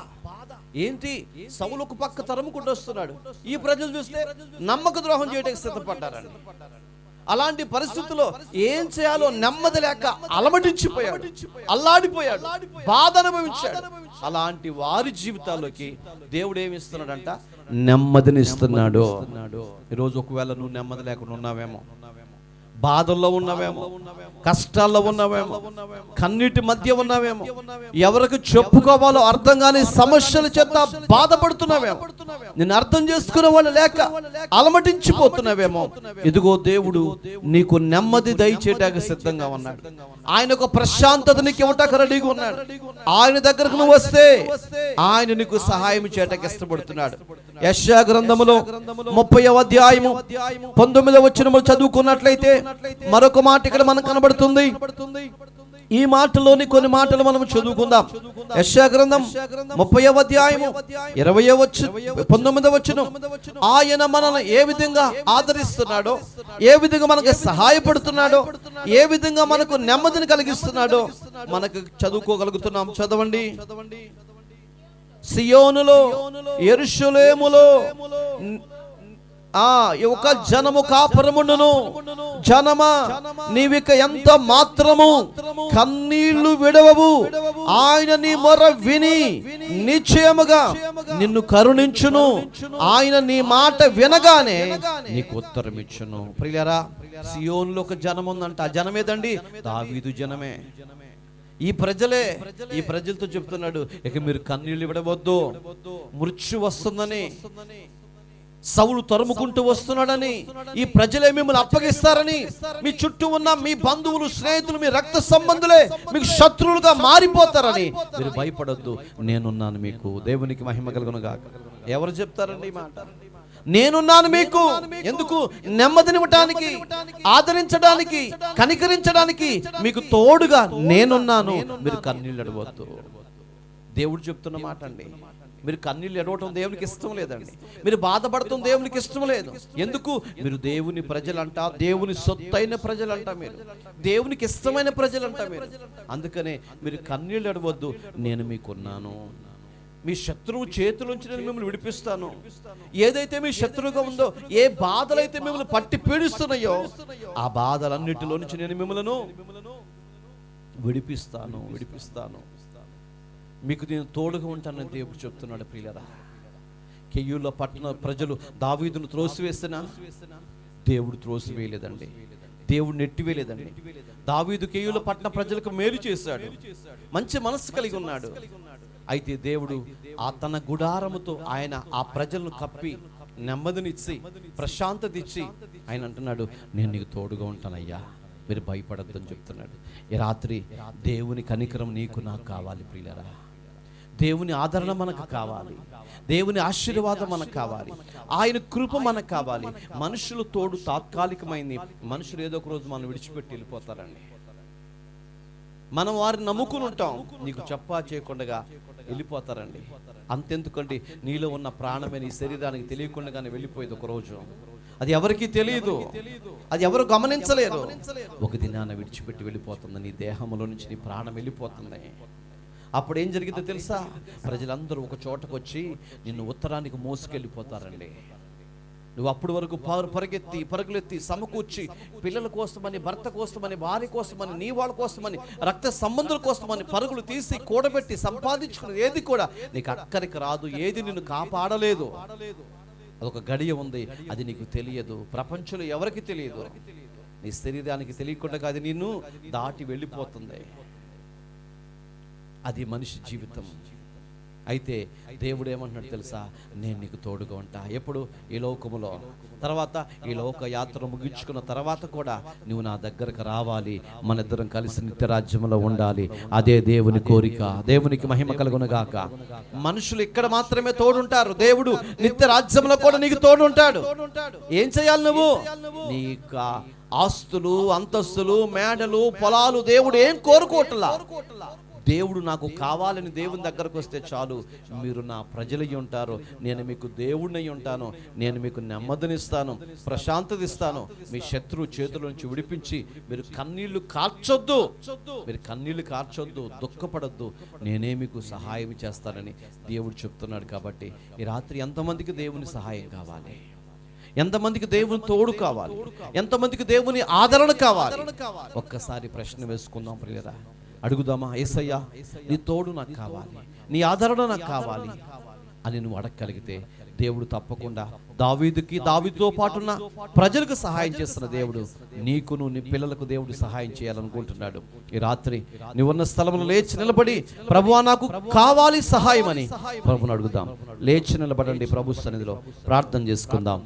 ఏంటి? సౌలు ఒక పక్క తరుముకుంటూ వస్తున్నాడు. ఈ ప్రజలు చూస్తే నమ్మక ద్రోహం చేయడానికి సిద్ధపడ్డారండి. అలాంటి పరిస్థితుల్లో ఏం చేయాలో నెమ్మది లేక అలమటించిపోయాడు, అల్లాడిపోయాడు, బాధ అనుభవించాడు. అలాంటి వారి జీవితాల్లోకి దేవుడు ఏమి ఇస్తున్నాడంట? నెమ్మదిని ఇస్తున్నాడు. ఈరోజు ఒకవేళ నువ్వు నెమ్మది లేకుండా ఉన్నావేమో, బాధల్లో ఉన్నావేమో, కష్టాల్లో ఉన్నావేమో, కన్నీటి మధ్య ఉన్నావేమో, ఎవరికి చెప్పుకోవాలో అర్థం కాని సమస్యల చేత బాధపడుతున్నావేమో, నిన్ను అర్థం చేసుకునే వాళ్ళు లేక అలమటించిపోతున్నావేమో. ఇదిగో దేవుడు నీకు నెమ్మది దయచేయడానికి సిద్ధంగా ఉన్నాడు. ఆయన ఒక ప్రశాంతత నీకు ఇవ్వటానికి రెడీగా ఉన్నాడు. ఆయన దగ్గరకు నువ్వు వస్తే ఆయన నీకు సహాయం చేయటానికి ఇష్టపడుతున్నాడు. యెషయా గ్రంథములో 30వ అధ్యాయము 19వ వచనము చదువుకున్నట్లయితే మరొక మాట ఇక్కడ మనకు కనబడుతుంది. ఈ మాటలోని కొన్ని మాటలు మనం చదువుకుందాం. యెషయా గ్రంథం 30వ అధ్యాయము 19వ వచనం. ఆయన మనల్ని ఏ విధంగా ఆదరిస్తున్నాడో, ఏ విధంగా మనకు సహాయపడుతున్నాడో, ఏ విధంగా మనకు నెమ్మదిని కలిగిస్తున్నాడో మనకు చదువుకోగలుగుతున్నాం. చదవండి. సియోనులో యెరూషలేములో ఒక జనము కాపురముండును. జనమా, నీవిక ఎంత మాత్రము కన్నీళ్లు విడవవు. ఆయన నీ మొర విని నిశ్చయముగా నిన్ను కరుణించును. ఆయన నీ మాట వినగానే నీకు ఉత్తరం ఇచ్చును. ప్రియులారా, సియోనులో ఒక జనం ఉందంట. ఆ జనం ఏదండి? దావీదు జనమే. ఈ ప్రజలే. ఈ ప్రజలతో చెప్తున్నాడు, ఇక మీరు కన్నీళ్లు విడవద్దు, మృత్యు వస్తుందని, సౌలు తరుముకుంటూ వస్తున్నాడని, ఈ ప్రజలే మిమ్మల్ని అప్పగిస్తారని, మీ చుట్టూ ఉన్న మీ బంధువులు, స్నేహితులు, మీ రక్త సంబంధులే మీకు శత్రువులుగా మారిపోతారని మీరు భయపడొద్దు, నేనున్నాను మీకు. దేవునికి మహిమ కలుగును గాక. ఎవరు చెప్తారండి ఈ మాట? నేనున్నాను మీకు. ఎందుకు? నెమ్మదినివ్వటానికి, ఆదరించడానికి, కనికరించడానికి, మీకు తోడుగా నేనున్నాను. మీరు కన్నీళ్ళు ఎడవద్దు. దేవుడు చెప్తున్న మాట అండి. మీరు కన్నీళ్ళు ఎడవటం దేవునికి ఇష్టం లేదండి. మీరు బాధపడటం దేవునికి ఇష్టం లేదు. ఎందుకు? మీరు దేవుని ప్రజలంట, దేవుని సొత్తైన ప్రజలంట, మీరు దేవునికి ఇష్టమైన ప్రజలంట మీరు. అందుకనే మీరు కన్నీళ్ళు ఎడవద్దు, నేను మీకున్నాను. మీ శత్రువు చేతులుంచి నేను మిమ్మల్ని విడిపిస్తాను. ఏదైతే మీ శత్రువుగా ఉందో, ఏ బాధలైతే మిమ్మల్ని పట్టి పీడిస్తున్నాయో, ఆ బాధలన్నిటిలో నుంచి నేను మిమ్మల్ని విడిపిస్తాను. మీకు నేను తోడుగా ఉంటానని దేవుడు చెప్తున్నాడు. ప్రియులారా, కెయ్యూలో పట్టణ ప్రజలు దావీదును త్రోసివేసినా దేవుడు త్రోసివేయలేదండి, దేవుడు నెట్టివేయలేదండి. దావీదు కెయ్యూలో పట్టణ ప్రజలకు మేలు చేశాడు, మంచి మనస్సు కలిగి ఉన్నాడు. అయితే దేవుడు ఆ తన గుడారముతో ఆయన ఆ ప్రజలను కప్పి నెమ్మదినిచ్చి ప్రశాంతత ఇచ్చి ఆయన అంటున్నాడు, నేను నీకు తోడుగా ఉంటానయ్యా, మీరు భయపడద్దని చెప్తున్నాడు. ఈ రాత్రి దేవుని కనికరం నీకు నాకు కావాలి ప్రియులారా. దేవుని ఆదరణ మనకు కావాలి, దేవుని ఆశీర్వాదం మనకు కావాలి, ఆయన కృప మనకు కావాలి. మనుషులు తోడు తాత్కాలికమైంది. మనుషులు ఏదో ఒక రోజు మనం విడిచిపెట్టి వెళ్ళిపోతారండి. మనం వారిని నమ్ముకుని ఉంటాం, నీకు చెప్పా చేయకుండా వెళ్ళిపోతారండి. అంతెందుకండి, నీలో ఉన్న ప్రాణమే నీ శరీరానికి తెలియకుండానే వెళ్ళిపోయేది ఒక రోజు. అది ఎవరికి తెలియదు, అది ఎవరు గమనించలేరు. ఒక దినాన విడిచిపెట్టి వెళ్ళిపోతుంది, నీ దేహంలో నుంచి నీ ప్రాణం వెళ్ళిపోతుంది. అప్పుడు ఏం జరిగిందో తెలుసా? ప్రజలందరూ ఒక చోటకు వచ్చి నిన్ను ఉత్తరానికి మోసుకెళ్ళిపోతారండి. నువ్వు అప్పటి వరకు పరుగులెత్తి సమకూర్చి పిల్లల కోసమని, భర్త కోసమని, భార్య కోసమని, నీ వాళ్ళ కోసమని, రక్త సంబంధుల కోసమని పరుగులు తీసి కూడబెట్టి సంపాదించుకున్నది ఏది కూడా నీకు అక్కడికి రాదు. ఏది నిన్ను కాపాడలేదు. అదొక గడియ ఉంది, అది నీకు తెలియదు. ప్రపంచంలో ఎవరికి తెలియదు. నీ శరీరానికి తెలియకుండా అది నిన్ను దాటి వెళ్ళిపోతుంది. అది మనిషి జీవితం. అయితే దేవుడు ఏమంటున్నాడు తెలుసా? నేను నీకు తోడుగా ఉంటా. ఎప్పుడు? ఈ లోకములో. తర్వాత ఈ లోక యాత్ర ముగించుకున్న తర్వాత కూడా నువ్వు నా దగ్గరకు రావాలి, మన ఇద్దరం కలిసి నిత్య రాజ్యంలో ఉండాలి. అదే దేవుని కోరిక. దేవునికి మహిమ కలుగునుగాక. మనుషులు ఇక్కడ మాత్రమే తోడుంటారు, దేవుడు నిత్య రాజ్యంలో కూడా నీకు తోడుంటాడు. ఏం చేయాలి నువ్వు? నీకు ఆస్తులు, అంతస్తులు, మేడలు, పొలాలు దేవుడు ఏం కోరుకోవట్లా. దేవుడు నాకు కావాలని దేవుని దగ్గరకు వస్తే చాలు. మీరు నా ప్రజలయ్యి ఉంటారు, నేను మీకు దేవుడినై ఉంటాను, నేను మీకు నెమ్మదినిస్తాను, ప్రశాంతత ఇస్తాను, మీ శత్రువు చేతుల నుంచి విడిపించి మీరు కన్నీళ్లు కార్చొద్దు, దుఃఖపడద్దు, నేనే మీకు సహాయం చేస్తానని దేవుడు చెప్తున్నాడు. కాబట్టి ఈ రాత్రి ఎంతమందికి దేవుని సహాయం కావాలి? ఎంతమందికి దేవుని తోడు కావాలి? ఎంతమందికి దేవుని ఆదరణ కావాలి? ఒక్కసారి ప్రశ్న వేసుకుందాం ప్రియరా. అడుగుదామా? యేసయ్యా, నీ తోడు నాకు కావాలి, నీ ఆదరణ నాకు కావాలి అని నువ్వు అడగగలిగితే దేవుడు తప్పకుండా దావీదుతో పాటున్న ప్రజలకు సహాయం చేస్తున్న దేవుడు నీకును నీ పిల్లలకు దేవుడు సహాయం చేయాలనుకుంటున్నాడు. ఈ రాత్రి నువ్వున్న స్థలంలో లేచి నిలబడి, ప్రభువా నాకు కావాలి సహాయం అని ప్రభుని అడుగుదాం. లేచి నిలబడండి, ప్రభు సన్నిధిలో ప్రార్థన చేసుకుందాం.